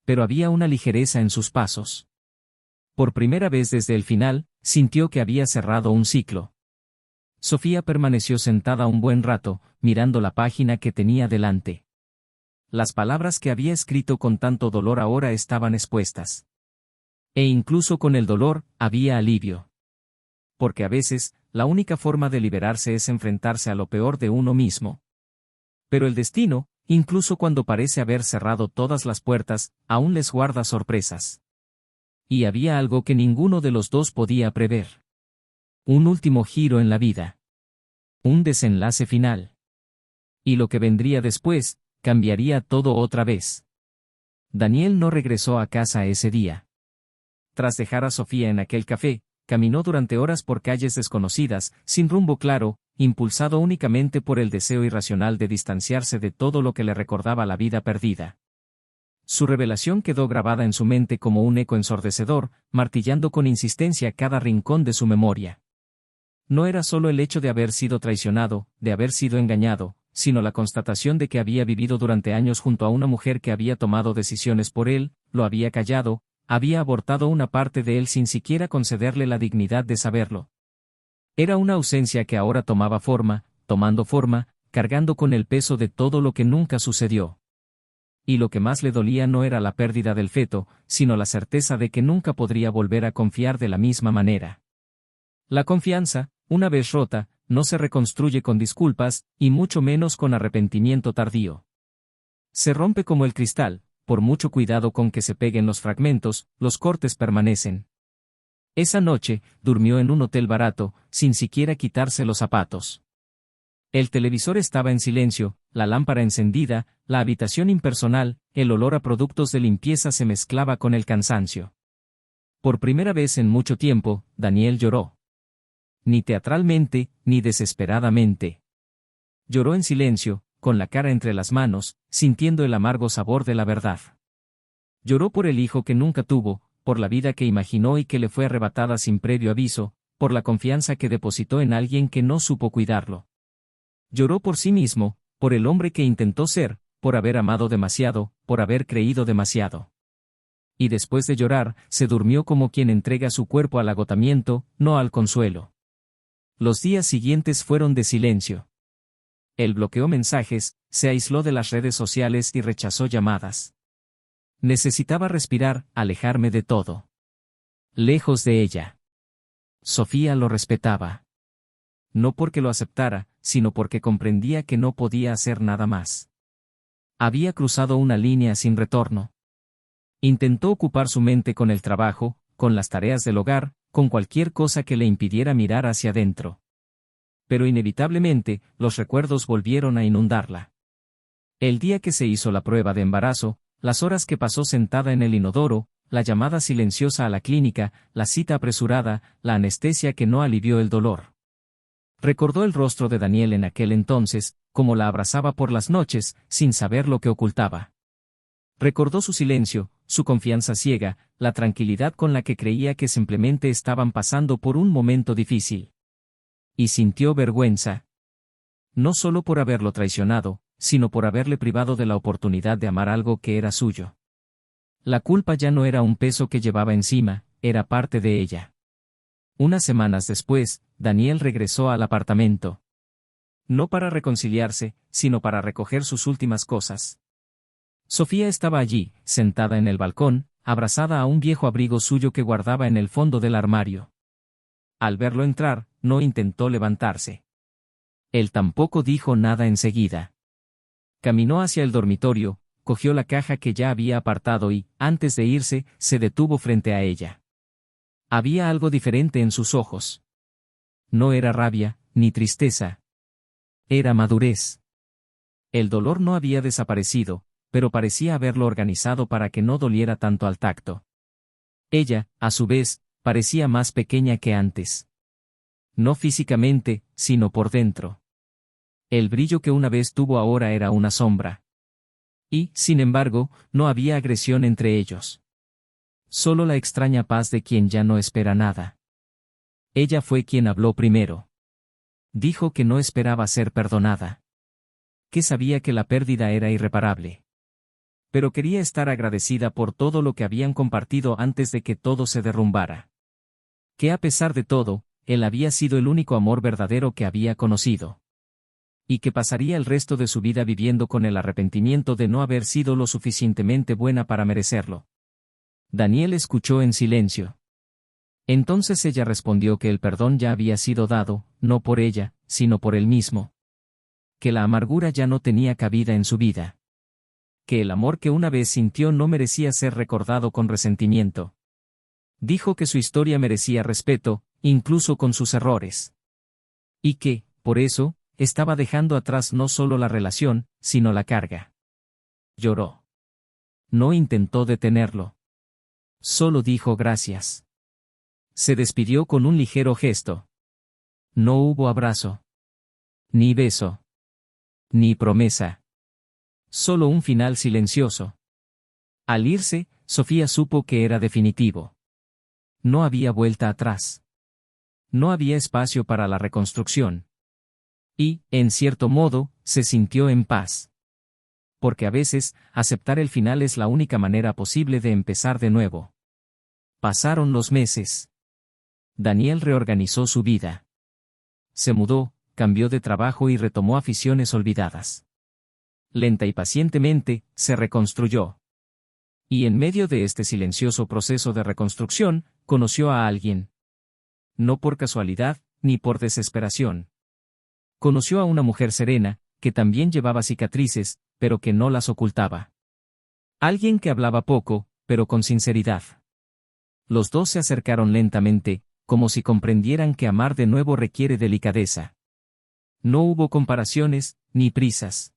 Pero había una ligereza en sus pasos. Por primera vez desde el final, sintió que había cerrado un ciclo. Sofía permaneció sentada un buen rato, mirando la página que tenía delante. Las palabras que había escrito con tanto dolor ahora estaban expuestas. E incluso con el dolor, había alivio. Porque a veces, la única forma de liberarse es enfrentarse a lo peor de uno mismo. Pero el destino, incluso cuando parece haber cerrado todas las puertas, aún les guarda sorpresas. Y había algo que ninguno de los dos podía prever. Un último giro en la vida. Un desenlace final. Y lo que vendría después, cambiaría todo otra vez. Daniel no regresó a casa ese día. Tras dejar a Sofía en aquel café, caminó durante horas por calles desconocidas, sin rumbo claro, impulsado únicamente por el deseo irracional de distanciarse de todo lo que le recordaba la vida perdida. Su revelación quedó grabada en su mente como un eco ensordecedor, martillando con insistencia cada rincón de su memoria. No era solo el hecho de haber sido traicionado, de haber sido engañado, sino la constatación de que había vivido durante años junto a una mujer que había tomado decisiones por él, lo había callado, había abortado una parte de él sin siquiera concederle la dignidad de saberlo. Era una ausencia que ahora tomaba forma, tomando forma, cargando con el peso de todo lo que nunca sucedió. Y lo que más le dolía no era la pérdida del feto, sino la certeza de que nunca podría volver a confiar de la misma manera. La confianza, una vez rota, no se reconstruye con disculpas, y mucho menos con arrepentimiento tardío. Se rompe como el cristal, por mucho cuidado con que se peguen los fragmentos, los cortes permanecen. Esa noche, durmió en un hotel barato, sin siquiera quitarse los zapatos. El televisor estaba en silencio, la lámpara encendida, la habitación impersonal, el olor a productos de limpieza se mezclaba con el cansancio. Por primera vez en mucho tiempo, Daniel lloró. Ni teatralmente, ni desesperadamente. Lloró en silencio, con la cara entre las manos, sintiendo el amargo sabor de la verdad. Lloró por el hijo que nunca tuvo, por la vida que imaginó y que le fue arrebatada sin previo aviso, por la confianza que depositó en alguien que no supo cuidarlo. Lloró por sí mismo, por el hombre que intentó ser, por haber amado demasiado, por haber creído demasiado. Y después de llorar, se durmió como quien entrega su cuerpo al agotamiento, no al consuelo. Los días siguientes fueron de silencio. Él bloqueó mensajes, se aisló de las redes sociales y rechazó llamadas. Necesitaba respirar, alejarme de todo. Lejos de ella. Sofía lo respetaba. No porque lo aceptara, sino porque comprendía que no podía hacer nada más. Había cruzado una línea sin retorno. Intentó ocupar su mente con el trabajo, con las tareas del hogar, con cualquier cosa que le impidiera mirar hacia adentro. Pero inevitablemente, los recuerdos volvieron a inundarla. El día que se hizo la prueba de embarazo, las horas que pasó sentada en el inodoro, la llamada silenciosa a la clínica, la cita apresurada, la anestesia que no alivió el dolor. Recordó el rostro de Daniel en aquel entonces, como la abrazaba por las noches, sin saber lo que ocultaba. Recordó su silencio, su confianza ciega, la tranquilidad con la que creía que simplemente estaban pasando por un momento difícil. Y sintió vergüenza. No solo por haberlo traicionado, sino por haberle privado de la oportunidad de amar algo que era suyo. La culpa ya no era un peso que llevaba encima, era parte de ella. Unas semanas después, Daniel regresó al apartamento. No para reconciliarse, sino para recoger sus últimas cosas. Sofía estaba allí, sentada en el balcón, abrazada a un viejo abrigo suyo que guardaba en el fondo del armario. Al verlo entrar, no intentó levantarse. Él tampoco dijo nada enseguida. Caminó hacia el dormitorio, cogió la caja que ya había apartado y, antes de irse, se detuvo frente a ella. Había algo diferente en sus ojos. No era rabia, ni tristeza. Era madurez. El dolor no había desaparecido, pero parecía haberlo organizado para que no doliera tanto al tacto. Ella, a su vez, parecía más pequeña que antes. No físicamente, sino por dentro. El brillo que una vez tuvo ahora era una sombra. Y, sin embargo, no había agresión entre ellos. Solo la extraña paz de quien ya no espera nada. Ella fue quien habló primero. Dijo que no esperaba ser perdonada. Que sabía que la pérdida era irreparable. Pero quería estar agradecida por todo lo que habían compartido antes de que todo se derrumbara. Que a pesar de todo, él había sido el único amor verdadero que había conocido. Y que pasaría el resto de su vida viviendo con el arrepentimiento de no haber sido lo suficientemente buena para merecerlo. Daniel escuchó en silencio. Entonces ella respondió que el perdón ya había sido dado, no por ella, sino por él mismo. Que la amargura ya no tenía cabida en su vida. Que el amor que una vez sintió no merecía ser recordado con resentimiento. Dijo que su historia merecía respeto, incluso con sus errores. Y que, por eso, estaba dejando atrás no solo la relación, sino la carga. Lloró. No intentó detenerlo. Solo dijo gracias. Se despidió con un ligero gesto. No hubo abrazo. Ni beso. Ni promesa. Solo un final silencioso. Al irse, Sofía supo que era definitivo. No había vuelta atrás. No había espacio para la reconstrucción. Y, en cierto modo, se sintió en paz. Porque a veces, aceptar el final es la única manera posible de empezar de nuevo. Pasaron los meses. Daniel reorganizó su vida. Se mudó, cambió de trabajo y retomó aficiones olvidadas. Lenta y pacientemente, se reconstruyó. Y en medio de este silencioso proceso de reconstrucción, conoció a alguien. No por casualidad, ni por desesperación. Conoció a una mujer serena, que también llevaba cicatrices, pero que no las ocultaba. Alguien que hablaba poco, pero con sinceridad. Los dos se acercaron lentamente, como si comprendieran que amar de nuevo requiere delicadeza. No hubo comparaciones, ni prisas.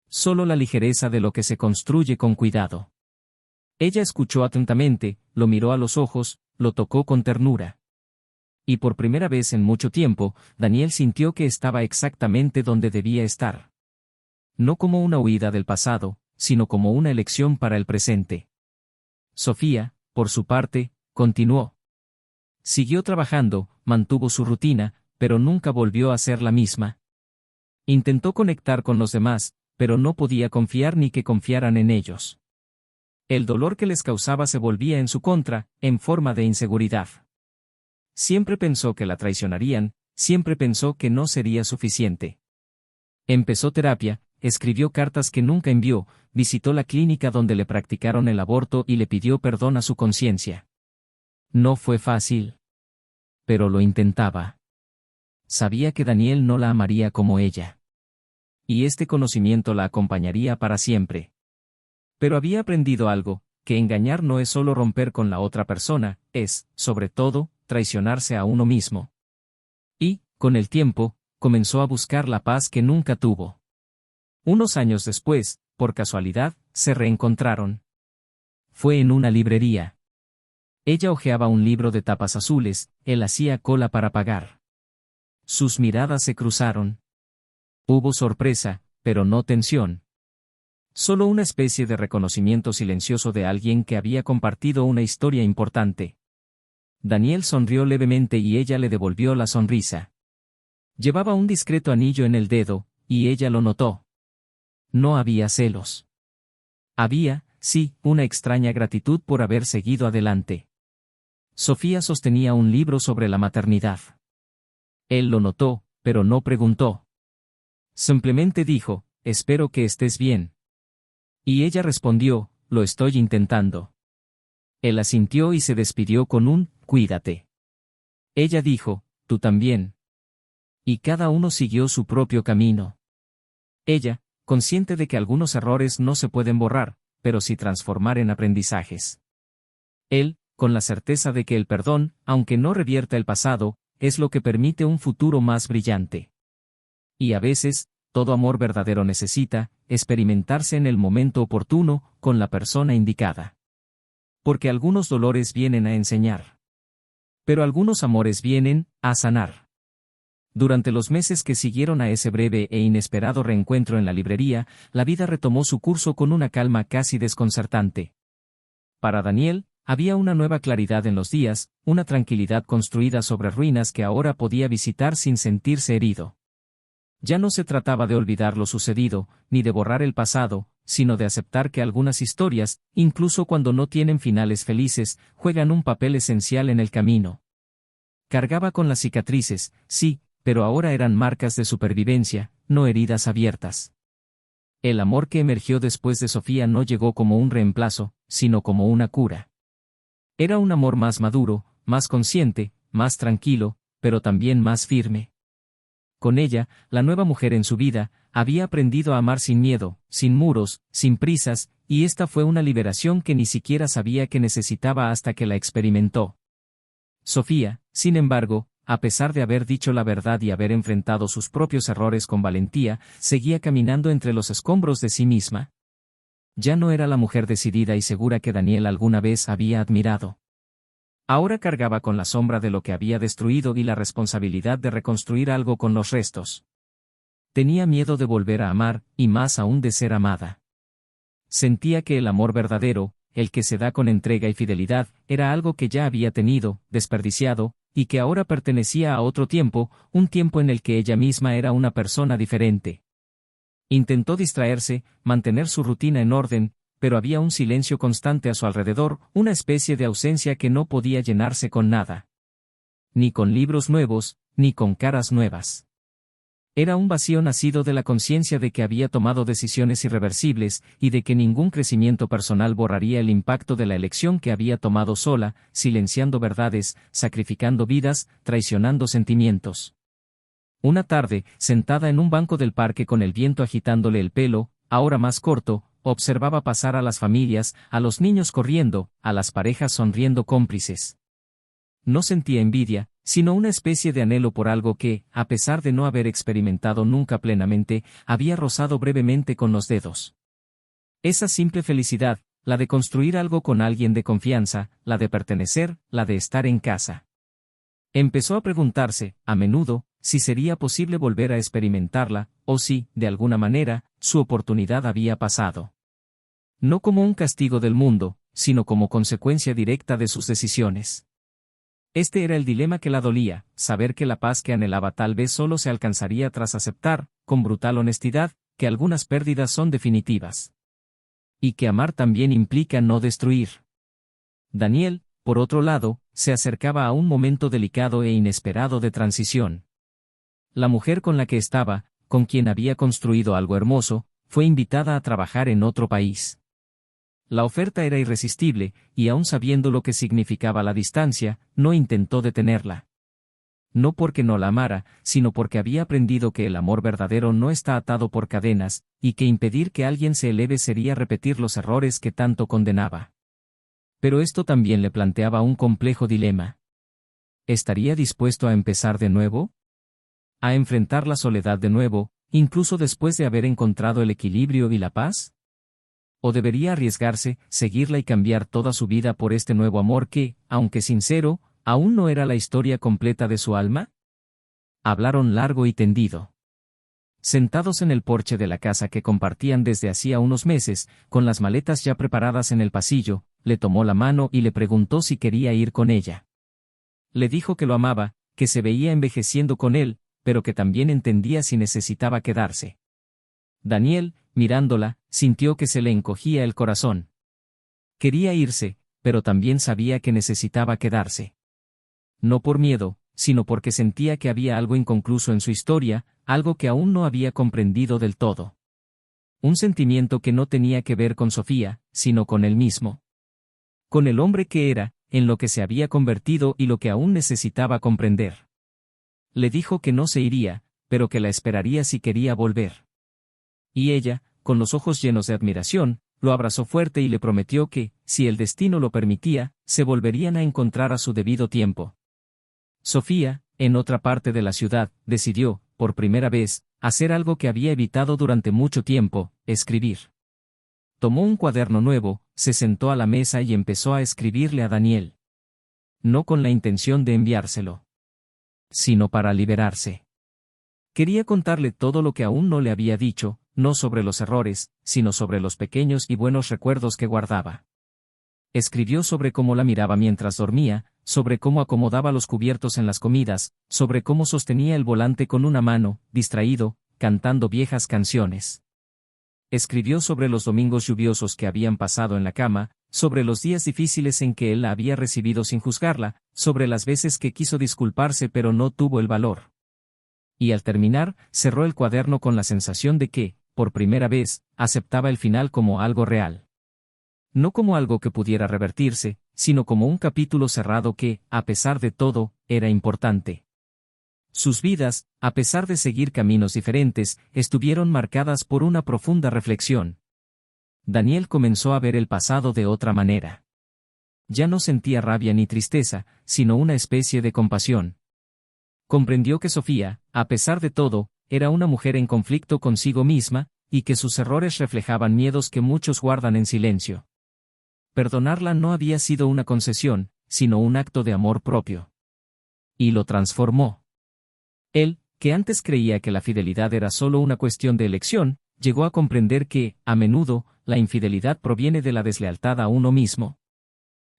Solo la ligereza de lo que se construye con cuidado. Ella escuchó atentamente, lo miró a los ojos, lo tocó con ternura. Y por primera vez en mucho tiempo, Daniel sintió que estaba exactamente donde debía estar. No como una huida del pasado, sino como una elección para el presente. Sofía, por su parte, continuó. Siguió trabajando, mantuvo su rutina, pero nunca volvió a ser la misma. Intentó conectar con los demás, pero no podía confiar ni que confiaran en ellos. El dolor que les causaba se volvía en su contra, en forma de inseguridad. Siempre pensó que la traicionarían, siempre pensó que no sería suficiente. Empezó terapia, escribió cartas que nunca envió, visitó la clínica donde le practicaron el aborto y le pidió perdón a su conciencia. No fue fácil. Pero lo intentaba. Sabía que Daniel no la amaría como ella. Y este conocimiento la acompañaría para siempre. Pero había aprendido algo, que engañar no es solo romper con la otra persona, es, sobre todo, traicionarse a uno mismo. Y, con el tiempo, comenzó a buscar la paz que nunca tuvo. Unos años después, por casualidad, se reencontraron. Fue en una librería. Ella hojeaba un libro de tapas azules, él hacía cola para pagar. Sus miradas se cruzaron. Hubo sorpresa, pero no tensión. Solo una especie de reconocimiento silencioso de alguien que había compartido una historia importante. Daniel sonrió levemente y ella le devolvió la sonrisa. Llevaba un discreto anillo en el dedo, y ella lo notó. No había celos. Había, sí, una extraña gratitud por haber seguido adelante. Sofía sostenía un libro sobre la maternidad. Él lo notó, pero no preguntó. Simplemente dijo, espero que estés bien. Y ella respondió, lo estoy intentando. Él asintió y se despidió con un, cuídate. Ella dijo, tú también. Y cada uno siguió su propio camino. Ella, consciente de que algunos errores no se pueden borrar, pero sí transformar en aprendizajes. Él, con la certeza de que el perdón, aunque no revierta el pasado, es lo que permite un futuro más brillante. Y a veces, todo amor verdadero necesita experimentarse en el momento oportuno, con la persona indicada. Porque algunos dolores vienen a enseñar. Pero algunos amores vienen a sanar. Durante los meses que siguieron a ese breve e inesperado reencuentro en la librería, la vida retomó su curso con una calma casi desconcertante. Para Daniel, había una nueva claridad en los días, una tranquilidad construida sobre ruinas que ahora podía visitar sin sentirse herido. Ya no se trataba de olvidar lo sucedido, ni de borrar el pasado, sino de aceptar que algunas historias, incluso cuando no tienen finales felices, juegan un papel esencial en el camino. Cargaba con las cicatrices, sí, pero ahora eran marcas de supervivencia, no heridas abiertas. El amor que emergió después de Sofía no llegó como un reemplazo, sino como una cura. Era un amor más maduro, más consciente, más tranquilo, pero también más firme. Con ella, la nueva mujer en su vida, había aprendido a amar sin miedo, sin muros, sin prisas, y esta fue una liberación que ni siquiera sabía que necesitaba hasta que la experimentó. Sofía, sin embargo, a pesar de haber dicho la verdad y haber enfrentado sus propios errores con valentía, seguía caminando entre los escombros de sí misma. Ya no era la mujer decidida y segura que Daniel alguna vez había admirado. Ahora cargaba con la sombra de lo que había destruido y la responsabilidad de reconstruir algo con los restos. Tenía miedo de volver a amar, y más aún de ser amada. Sentía que el amor verdadero, el que se da con entrega y fidelidad, era algo que ya había tenido, desperdiciado, y que ahora pertenecía a otro tiempo, un tiempo en el que ella misma era una persona diferente. Intentó distraerse, mantener su rutina en orden, pero había un silencio constante a su alrededor, una especie de ausencia que no podía llenarse con nada. Ni con libros nuevos, ni con caras nuevas. Era un vacío nacido de la conciencia de que había tomado decisiones irreversibles, y de que ningún crecimiento personal borraría el impacto de la elección que había tomado sola, silenciando verdades, sacrificando vidas, traicionando sentimientos. Una tarde, sentada en un banco del parque con el viento agitándole el pelo, ahora más corto, observaba pasar a las familias, a los niños corriendo, a las parejas sonriendo cómplices. No sentía envidia, sino una especie de anhelo por algo que, a pesar de no haber experimentado nunca plenamente, había rozado brevemente con los dedos. Esa simple felicidad, la de construir algo con alguien de confianza, la de pertenecer, la de estar en casa. Empezó a preguntarse, a menudo, si sería posible volver a experimentarla, o si, de alguna manera, su oportunidad había pasado. No como un castigo del mundo, sino como consecuencia directa de sus decisiones. Este era el dilema que la dolía, saber que la paz que anhelaba tal vez solo se alcanzaría tras aceptar, con brutal honestidad, que algunas pérdidas son definitivas. Y que amar también implica no destruir. Daniel, por otro lado, se acercaba a un momento delicado e inesperado de transición. La mujer con la que estaba, con quien había construido algo hermoso, fue invitada a trabajar en otro país. La oferta era irresistible, y aun sabiendo lo que significaba la distancia, no intentó detenerla. No porque no la amara, sino porque había aprendido que el amor verdadero no está atado por cadenas, y que impedir que alguien se eleve sería repetir los errores que tanto condenaba. Pero esto también le planteaba un complejo dilema. ¿Estaría dispuesto a empezar de nuevo? ¿A enfrentar la soledad de nuevo, incluso después de haber encontrado el equilibrio y la paz? ¿O debería arriesgarse, seguirla y cambiar toda su vida por este nuevo amor que, aunque sincero, aún no era la historia completa de su alma? Hablaron largo y tendido. Sentados en el porche de la casa que compartían desde hacía unos meses, con las maletas ya preparadas en el pasillo, le tomó la mano y le preguntó si quería ir con ella. Le dijo que lo amaba, que se veía envejeciendo con él, pero que también entendía si necesitaba quedarse. Daniel, mirándola, sintió que se le encogía el corazón. Quería irse, pero también sabía que necesitaba quedarse. No por miedo, sino porque sentía que había algo inconcluso en su historia, algo que aún no había comprendido del todo. Un sentimiento que no tenía que ver con Sofía, sino con él mismo. Con el hombre que era, en lo que se había convertido y lo que aún necesitaba comprender. Le dijo que no se iría, pero que la esperaría si quería volver. Y ella, con los ojos llenos de admiración, lo abrazó fuerte y le prometió que, si el destino lo permitía, se volverían a encontrar a su debido tiempo. Sofía, en otra parte de la ciudad, decidió, por primera vez, hacer algo que había evitado durante mucho tiempo, escribir. Tomó un cuaderno nuevo, se sentó a la mesa y empezó a escribirle a Daniel. No con la intención de enviárselo, sino para liberarse. Quería contarle todo lo que aún no le había dicho, no sobre los errores, sino sobre los pequeños y buenos recuerdos que guardaba. Escribió sobre cómo la miraba mientras dormía, sobre cómo acomodaba los cubiertos en las comidas, sobre cómo sostenía el volante con una mano, distraído, cantando viejas canciones. Escribió sobre los domingos lluviosos que habían pasado en la cama, sobre los días difíciles en que él la había recibido sin juzgarla, sobre las veces que quiso disculparse pero no tuvo el valor. Y al terminar, cerró el cuaderno con la sensación de que, por primera vez, aceptaba el final como algo real. No como algo que pudiera revertirse, sino como un capítulo cerrado que, a pesar de todo, era importante. Sus vidas, a pesar de seguir caminos diferentes, estuvieron marcadas por una profunda reflexión. Daniel comenzó a ver el pasado de otra manera. Ya no sentía rabia ni tristeza, sino una especie de compasión. Comprendió que Sofía, a pesar de todo, era una mujer en conflicto consigo misma, y que sus errores reflejaban miedos que muchos guardan en silencio. Perdonarla no había sido una concesión, sino un acto de amor propio. Y lo transformó. Él, que antes creía que la fidelidad era solo una cuestión de elección, llegó a comprender que, a menudo, la infidelidad proviene de la deslealtad a uno mismo.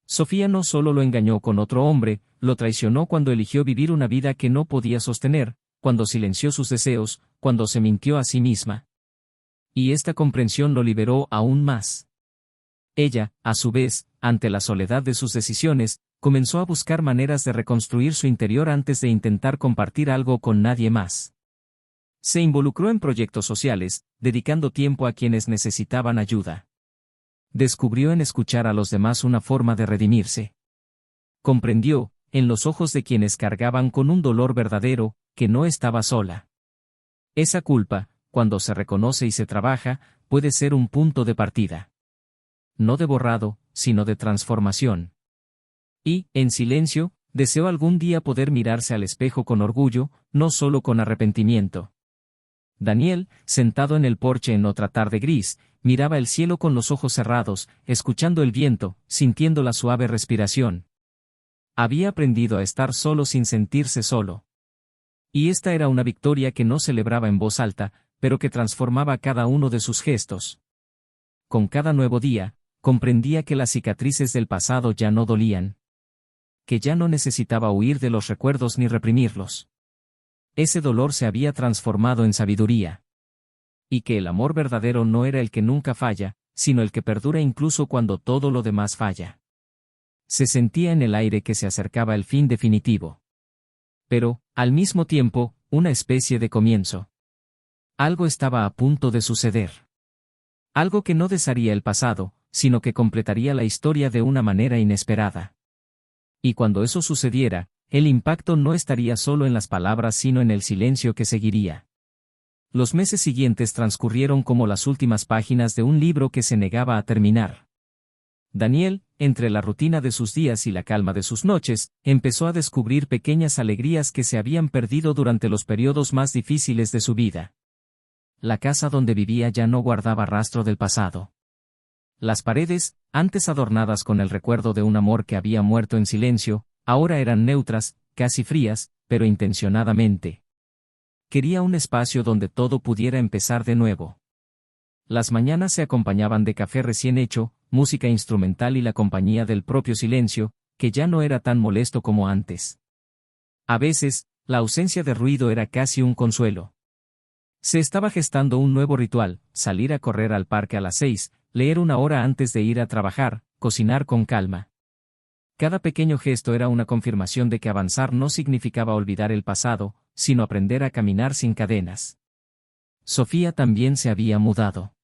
Sofía no solo lo engañó con otro hombre, lo traicionó cuando eligió vivir una vida que no podía sostener, cuando silenció sus deseos, cuando se mintió a sí misma. Y esta comprensión lo liberó aún más. Ella, a su vez, ante la soledad de sus decisiones, comenzó a buscar maneras de reconstruir su interior antes de intentar compartir algo con nadie más. Se involucró en proyectos sociales, dedicando tiempo a quienes necesitaban ayuda. Descubrió en escuchar a los demás una forma de redimirse. Comprendió, en los ojos de quienes cargaban con un dolor verdadero, que no estaba sola. Esa culpa, cuando se reconoce y se trabaja, puede ser un punto de partida. No de borrado, sino de transformación. Y, en silencio, deseó algún día poder mirarse al espejo con orgullo, no solo con arrepentimiento. Daniel, sentado en el porche en otra tarde gris, miraba el cielo con los ojos cerrados, escuchando el viento, sintiendo la suave respiración. Había aprendido a estar solo sin sentirse solo. Y esta era una victoria que no celebraba en voz alta, pero que transformaba cada uno de sus gestos. Con cada nuevo día, comprendía que las cicatrices del pasado ya no dolían. Que ya no necesitaba huir de los recuerdos ni reprimirlos. Ese dolor se había transformado en sabiduría. Y que el amor verdadero no era el que nunca falla, sino el que perdura incluso cuando todo lo demás falla. Se sentía en el aire que se acercaba el fin definitivo. Pero, al mismo tiempo, una especie de comienzo. Algo estaba a punto de suceder. Algo que no desharía el pasado, sino que completaría la historia de una manera inesperada. Y cuando eso sucediera, el impacto no estaría solo en las palabras sino en el silencio que seguiría. Los meses siguientes transcurrieron como las últimas páginas de un libro que se negaba a terminar. Daniel, entre la rutina de sus días y la calma de sus noches, empezó a descubrir pequeñas alegrías que se habían perdido durante los periodos más difíciles de su vida. La casa donde vivía ya no guardaba rastro del pasado. Las paredes, antes adornadas con el recuerdo de un amor que había muerto en silencio, ahora eran neutras, casi frías, pero intencionadamente. Quería un espacio donde todo pudiera empezar de nuevo. Las mañanas se acompañaban de café recién hecho, música instrumental y la compañía del propio silencio, que ya no era tan molesto como antes. A veces, la ausencia de ruido era casi un consuelo. Se estaba gestando un nuevo ritual: salir a correr al parque a las 6, leer una hora antes de ir a trabajar, cocinar con calma. Cada pequeño gesto era una confirmación de que avanzar no significaba olvidar el pasado, sino aprender a caminar sin cadenas. Sofía también se había mudado.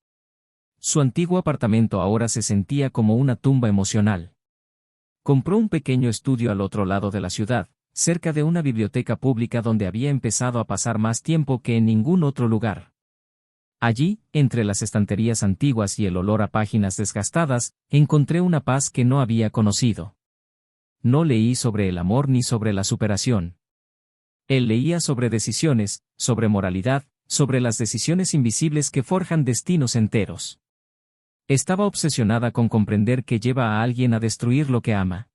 Su antiguo apartamento ahora se sentía como una tumba emocional. Compró un pequeño estudio al otro lado de la ciudad, cerca de una biblioteca pública donde había empezado a pasar más tiempo que en ningún otro lugar. Allí, entre las estanterías antiguas y el olor a páginas desgastadas, encontré una paz que no había conocido. No leí sobre el amor ni sobre la superación. Él leía sobre decisiones, sobre moralidad, sobre las decisiones invisibles que forjan destinos enteros. Estaba obsesionada con comprender que lleva a alguien a destruir lo que ama.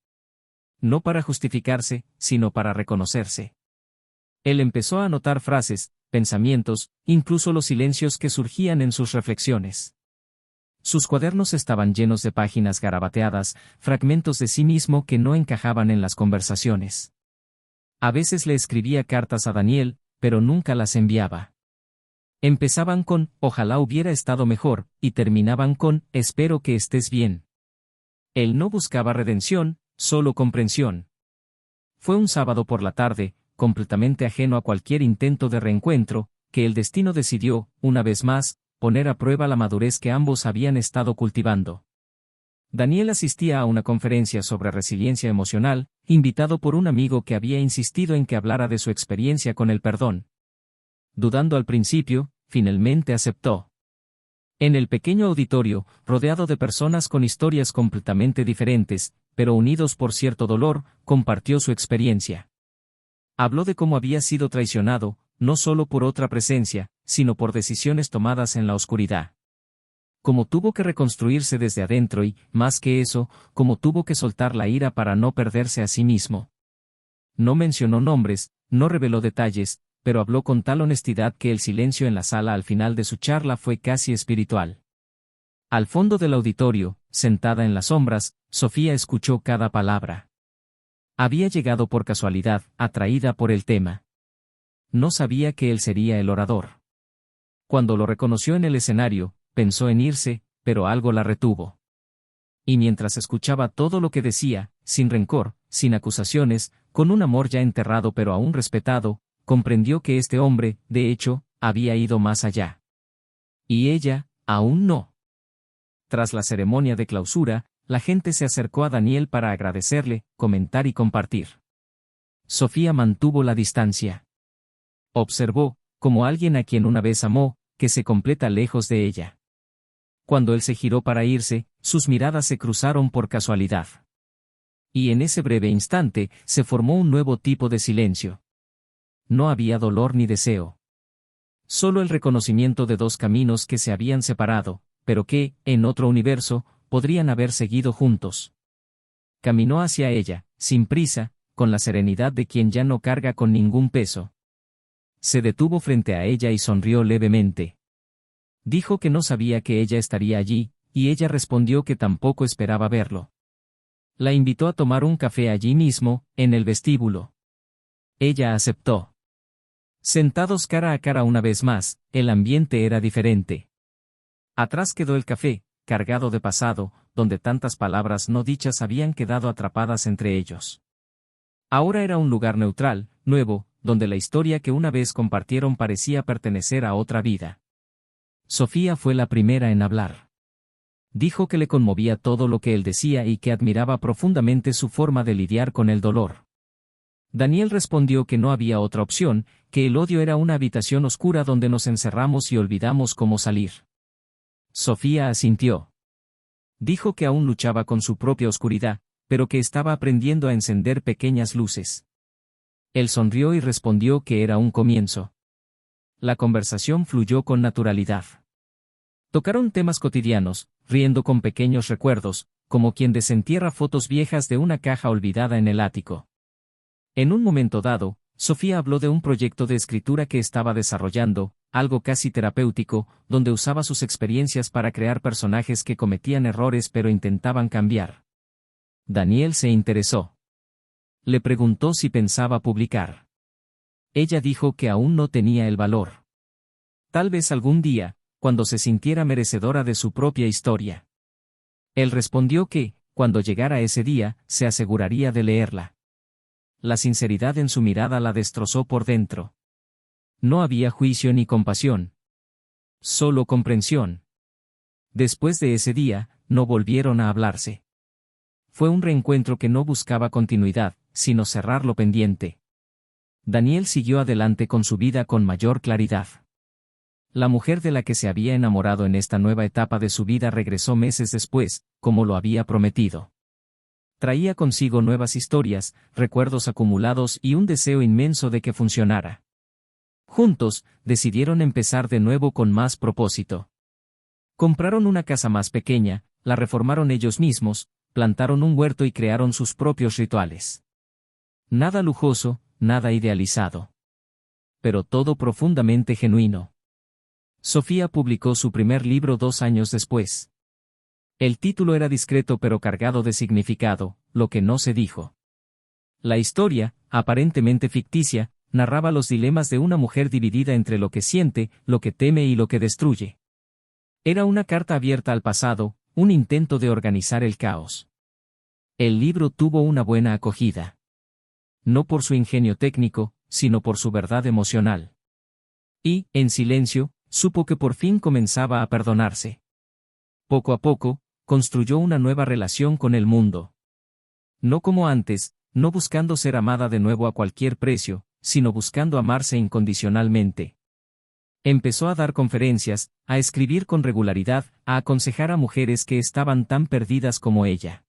No para justificarse, sino para reconocerse. Él empezó a anotar frases, pensamientos, incluso los silencios que surgían en sus reflexiones. Sus cuadernos estaban llenos de páginas garabateadas, fragmentos de sí mismo que no encajaban en las conversaciones. A veces le escribía cartas a Daniel, pero nunca las enviaba. Empezaban con, ojalá hubiera estado mejor, y terminaban con, espero que estés bien. Él no buscaba redención, solo comprensión. Fue un sábado por la tarde, completamente ajeno a cualquier intento de reencuentro, que el destino decidió, una vez más, poner a prueba la madurez que ambos habían estado cultivando. Daniel asistía a una conferencia sobre resiliencia emocional, invitado por un amigo que había insistido en que hablara de su experiencia con el perdón. Dudando al principio, finalmente aceptó. En el pequeño auditorio, rodeado de personas con historias completamente diferentes, pero unidos por cierto dolor, compartió su experiencia. Habló de cómo había sido traicionado, no solo por otra presencia, sino por decisiones tomadas en la oscuridad. Cómo tuvo que reconstruirse desde adentro y, más que eso, cómo tuvo que soltar la ira para no perderse a sí mismo. No mencionó nombres, no reveló detalles, pero habló con tal honestidad que el silencio en la sala al final de su charla fue casi espiritual. Al fondo del auditorio, sentada en las sombras, Sofía escuchó cada palabra. Había llegado por casualidad, atraída por el tema. No sabía que él sería el orador. Cuando lo reconoció en el escenario, pensó en irse, pero algo la retuvo. Y mientras escuchaba todo lo que decía, sin rencor, sin acusaciones, con un amor ya enterrado pero aún respetado, comprendió que este hombre, de hecho, había ido más allá. Y ella, aún no. Tras la ceremonia de clausura, la gente se acercó a Daniel para agradecerle, comentar y compartir. Sofía mantuvo la distancia. Observó, como alguien a quien una vez amó, que se completa lejos de ella. Cuando él se giró para irse, sus miradas se cruzaron por casualidad. Y en ese breve instante, se formó un nuevo tipo de silencio. No había dolor ni deseo. Solo el reconocimiento de dos caminos que se habían separado, pero que, en otro universo, podrían haber seguido juntos. Caminó hacia ella, sin prisa, con la serenidad de quien ya no carga con ningún peso. Se detuvo frente a ella y sonrió levemente. Dijo que no sabía que ella estaría allí, y ella respondió que tampoco esperaba verlo. La invitó a tomar un café allí mismo, en el vestíbulo. Ella aceptó. Sentados cara a cara una vez más, el ambiente era diferente. Atrás quedó el café, cargado de pasado, donde tantas palabras no dichas habían quedado atrapadas entre ellos. Ahora era un lugar neutral, nuevo, donde la historia que una vez compartieron parecía pertenecer a otra vida. Sofía fue la primera en hablar. Dijo que le conmovía todo lo que él decía y que admiraba profundamente su forma de lidiar con el dolor. Daniel respondió que no había otra opción, que el odio era una habitación oscura donde nos encerramos y olvidamos cómo salir. Sofía asintió. Dijo que aún luchaba con su propia oscuridad, pero que estaba aprendiendo a encender pequeñas luces. Él sonrió y respondió que era un comienzo. La conversación fluyó con naturalidad. Tocaron temas cotidianos, riendo con pequeños recuerdos, como quien desentierra fotos viejas de una caja olvidada en el ático. En un momento dado, Sofía habló de un proyecto de escritura que estaba desarrollando, algo casi terapéutico, donde usaba sus experiencias para crear personajes que cometían errores pero intentaban cambiar. Daniel se interesó. Le preguntó si pensaba publicar. Ella dijo que aún no tenía el valor. Tal vez algún día, cuando se sintiera merecedora de su propia historia. Él respondió que, cuando llegara ese día, se aseguraría de leerla. La sinceridad en su mirada la destrozó por dentro. No había juicio ni compasión. Solo comprensión. Después de ese día, no volvieron a hablarse. Fue un reencuentro que no buscaba continuidad, sino cerrar lo pendiente. Daniel siguió adelante con su vida con mayor claridad. La mujer de la que se había enamorado en esta nueva etapa de su vida regresó meses después, como lo había prometido. Traía consigo nuevas historias, recuerdos acumulados y un deseo inmenso de que funcionara. Juntos, decidieron empezar de nuevo con más propósito. Compraron una casa más pequeña, la reformaron ellos mismos, plantaron un huerto y crearon sus propios rituales. Nada lujoso, nada idealizado. pero todo profundamente genuino. Sofía publicó su primer libro 2 años después. El título era discreto pero cargado de significado, Lo que no se dijo. La historia, aparentemente ficticia, narraba los dilemas de una mujer dividida entre lo que siente, lo que teme y lo que destruye. Era una carta abierta al pasado, un intento de organizar el caos. El libro tuvo una buena acogida. No por su ingenio técnico, sino por su verdad emocional. Y, en silencio, supo que por fin comenzaba a perdonarse. Poco a poco, construyó una nueva relación con el mundo. No como antes, no buscando ser amada de nuevo a cualquier precio, sino buscando amarse incondicionalmente. Empezó a dar conferencias, a escribir con regularidad, a aconsejar a mujeres que estaban tan perdidas como ella.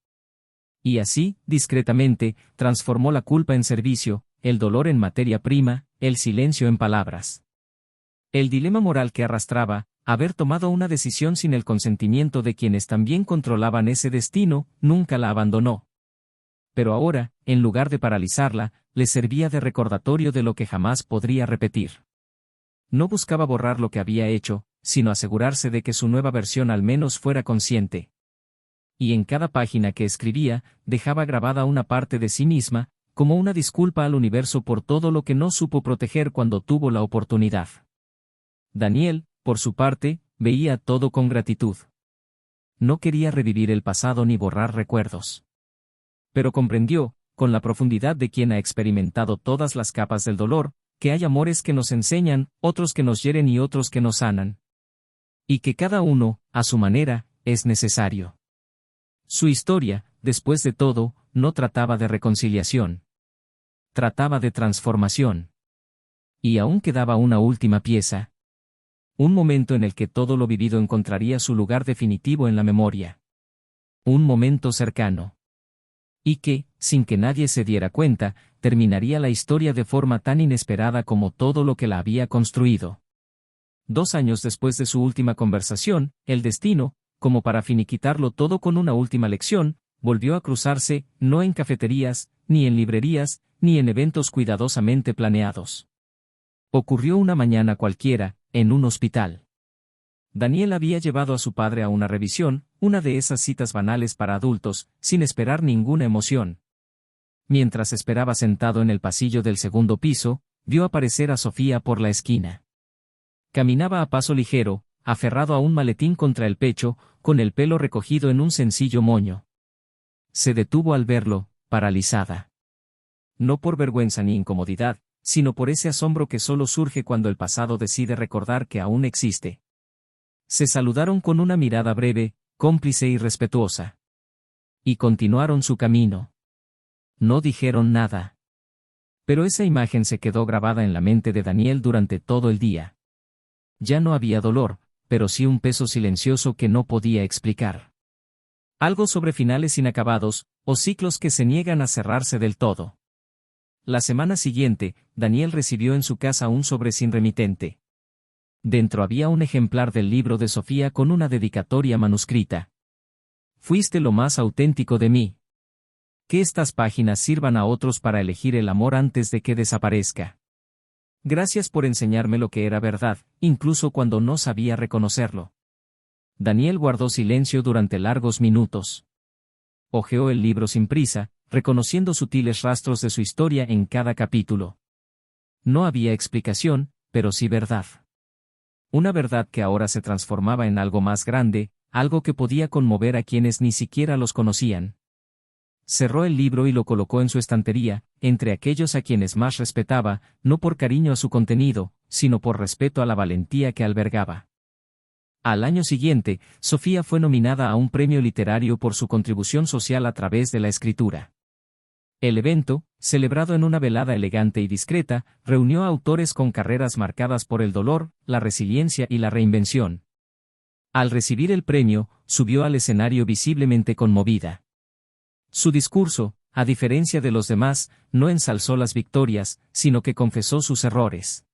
Y así, discretamente, transformó la culpa en servicio, el dolor en materia prima, el silencio en palabras. El dilema moral que arrastraba, haber tomado una decisión sin el consentimiento de quienes también controlaban ese destino, nunca la abandonó. Pero ahora, en lugar de paralizarla, le servía de recordatorio de lo que jamás podría repetir. No buscaba borrar lo que había hecho, sino asegurarse de que su nueva versión al menos fuera consciente. Y en cada página que escribía, dejaba grabada una parte de sí misma, como una disculpa al universo por todo lo que no supo proteger cuando tuvo la oportunidad. Daniel, por su parte, veía todo con gratitud. No quería revivir el pasado ni borrar recuerdos. Pero comprendió, con la profundidad de quien ha experimentado todas las capas del dolor, que hay amores que nos enseñan, otros que nos hieren y otros que nos sanan. Y que cada uno, a su manera, es necesario. Su historia, después de todo, no trataba de reconciliación. Trataba de transformación. Y aún quedaba una última pieza. Un momento en el que todo lo vivido encontraría su lugar definitivo en la memoria. Un momento cercano. Y que, sin que nadie se diera cuenta, terminaría la historia de forma tan inesperada como todo lo que la había construido. 2 años después de su última conversación, el destino, como para finiquitarlo todo con una última lección, volvió a cruzarse, no en cafeterías, ni en librerías, ni en eventos cuidadosamente planeados. Ocurrió una mañana cualquiera, en un hospital. Daniel había llevado a su padre a una revisión, una de esas citas banales para adultos, sin esperar ninguna emoción. Mientras esperaba sentado en el pasillo del segundo piso, vio aparecer a Sofía por la esquina. Caminaba a paso ligero, aferrado a un maletín contra el pecho, con el pelo recogido en un sencillo moño. Se detuvo al verlo, paralizada. No por vergüenza ni incomodidad, sino por ese asombro que solo surge cuando el pasado decide recordar que aún existe. Se saludaron con una mirada breve, cómplice y respetuosa. Y continuaron su camino. No dijeron nada. Pero esa imagen se quedó grabada en la mente de Daniel durante todo el día. Ya no había dolor, pero sí un peso silencioso que no podía explicar. Algo sobre finales inacabados, o ciclos que se niegan a cerrarse del todo. La semana siguiente, Daniel recibió en su casa un sobre sin remitente. Dentro había un ejemplar del libro de Sofía con una dedicatoria manuscrita. Fuiste lo más auténtico de mí. Que estas páginas sirvan a otros para elegir el amor antes de que desaparezca. Gracias por enseñarme lo que era verdad, incluso cuando no sabía reconocerlo. Daniel guardó silencio durante largos minutos. Hojeó el libro sin prisa, reconociendo sutiles rastros de su historia en cada capítulo. No había explicación, pero sí verdad. Una verdad que ahora se transformaba en algo más grande, algo que podía conmover a quienes ni siquiera los conocían. Cerró el libro y lo colocó en su estantería, entre aquellos a quienes más respetaba, no por cariño a su contenido, sino por respeto a la valentía que albergaba. Al año siguiente, Sofía fue nominada a un premio literario por su contribución social a través de la escritura. El evento, celebrado en una velada elegante y discreta, reunió a autores con carreras marcadas por el dolor, la resiliencia y la reinvención. Al recibir el premio, subió al escenario visiblemente conmovida. Su discurso, a diferencia de los demás, no ensalzó las victorias, sino que confesó sus errores.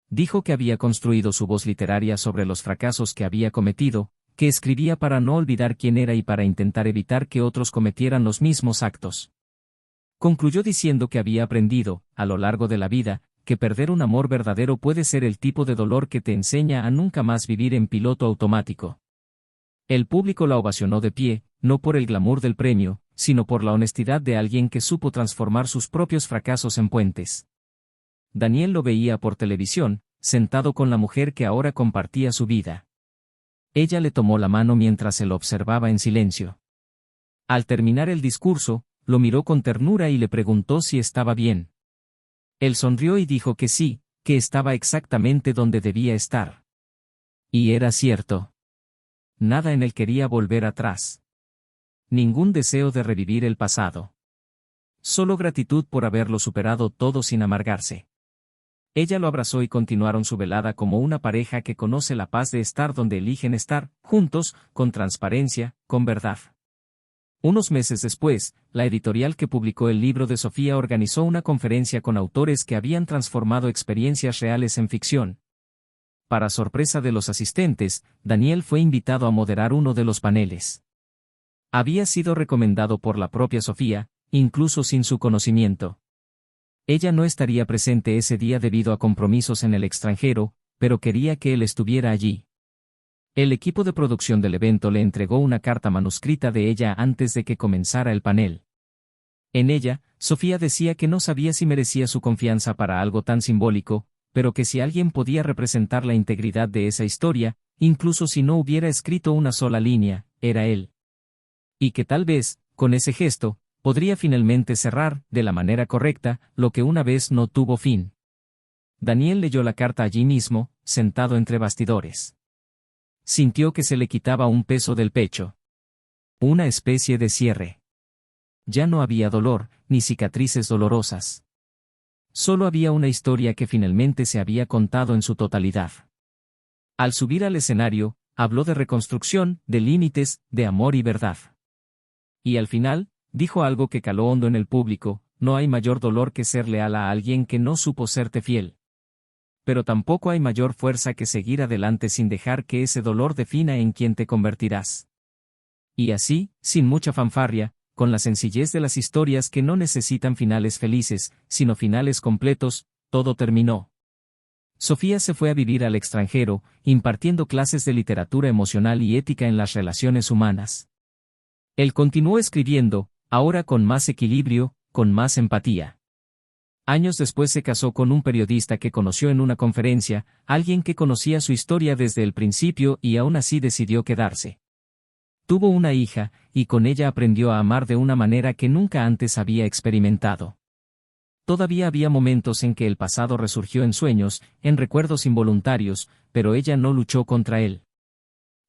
Dijo que había construido su voz literaria sobre los fracasos que había cometido, que escribía para no olvidar quién era y para intentar evitar que otros cometieran los mismos actos. Concluyó diciendo que había aprendido, a lo largo de la vida, que perder un amor verdadero puede ser el tipo de dolor que te enseña a nunca más vivir en piloto automático. El público la ovacionó de pie, no por el glamour del premio, sino por la honestidad de alguien que supo transformar sus propios fracasos en puentes. Daniel lo veía por televisión, sentado con la mujer que ahora compartía su vida. Ella le tomó la mano mientras se lo observaba en silencio. Al terminar el discurso, lo miró con ternura y le preguntó si estaba bien. Él sonrió y dijo que sí, que estaba exactamente donde debía estar. Y era cierto. Nada en él quería volver atrás. Ningún deseo de revivir el pasado. Solo gratitud por haberlo superado todo sin amargarse. Ella lo abrazó y continuaron su velada como una pareja que conoce la paz de estar donde eligen estar, juntos, con transparencia, con verdad. Unos meses después, la editorial que publicó el libro de Sofía organizó una conferencia con autores que habían transformado experiencias reales en ficción. Para sorpresa de los asistentes, Daniel fue invitado a moderar uno de los paneles. Había sido recomendado por la propia Sofía, incluso sin su conocimiento. Ella no estaría presente ese día debido a compromisos en el extranjero, pero quería que él estuviera allí. El equipo de producción del evento le entregó una carta manuscrita de ella antes de que comenzara el panel. En ella, Sofía decía que no sabía si merecía su confianza para algo tan simbólico, pero que si alguien podía representar la integridad de esa historia, incluso si no hubiera escrito una sola línea, era él. Y que tal vez, con ese gesto, podría finalmente cerrar, de la manera correcta, lo que una vez no tuvo fin. Daniel leyó la carta allí mismo, sentado entre bastidores. Sintió que se le quitaba un peso del pecho. Una especie de cierre. Ya no había dolor, ni cicatrices dolorosas. Solo había una historia que finalmente se había contado en su totalidad. Al subir al escenario, habló de reconstrucción, de límites, de amor y verdad. Y al final, dijo algo que caló hondo en el público: no hay mayor dolor que ser leal a alguien que no supo serte fiel. Pero tampoco hay mayor fuerza que seguir adelante sin dejar que ese dolor defina en quién te convertirás. Y así, sin mucha fanfarria, con la sencillez de las historias que no necesitan finales felices, sino finales completos, todo terminó. Sofía se fue a vivir al extranjero, impartiendo clases de literatura emocional y ética en las relaciones humanas. Él continuó escribiendo, ahora con más equilibrio, con más empatía. Años después se casó con un periodista que conoció en una conferencia, alguien que conocía su historia desde el principio y aún así decidió quedarse. Tuvo una hija, y con ella aprendió a amar de una manera que nunca antes había experimentado. Todavía había momentos en que el pasado resurgió en sueños, en recuerdos involuntarios, pero ella no luchó contra él.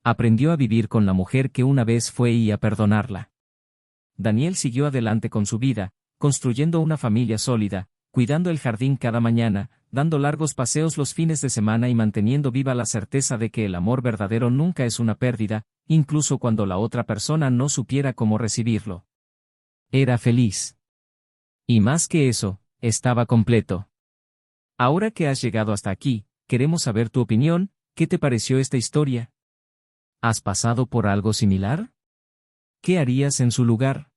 Aprendió a vivir con la mujer que una vez fue y a perdonarla. Daniel siguió adelante con su vida, construyendo una familia sólida, cuidando el jardín cada mañana, dando largos paseos los fines de semana y manteniendo viva la certeza de que el amor verdadero nunca es una pérdida, incluso cuando la otra persona no supiera cómo recibirlo. Era feliz. Y más que eso, estaba completo. Ahora que has llegado hasta aquí, queremos saber tu opinión. ¿Qué te pareció esta historia? ¿Has pasado por algo similar? ¿Qué harías en su lugar?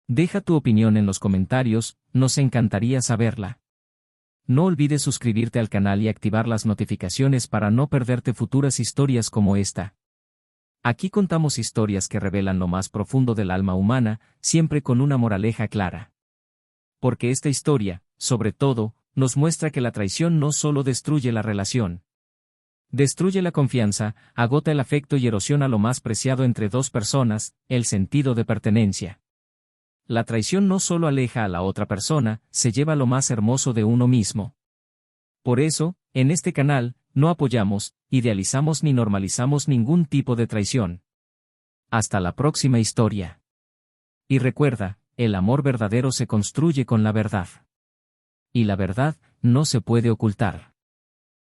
Deja tu opinión en los comentarios, nos encantaría saberla. No olvides suscribirte al canal y activar las notificaciones para no perderte futuras historias como esta. Aquí contamos historias que revelan lo más profundo del alma humana, siempre con una moraleja clara. Porque esta historia, sobre todo, nos muestra que la traición no solo destruye la relación. Destruye la confianza, agota el afecto y erosiona lo más preciado entre dos personas, el sentido de pertenencia. La traición no solo aleja a la otra persona, se lleva lo más hermoso de uno mismo. Por eso, en este canal, no apoyamos, idealizamos ni normalizamos ningún tipo de traición. Hasta la próxima historia. Y recuerda, el amor verdadero se construye con la verdad. Y la verdad, no se puede ocultar.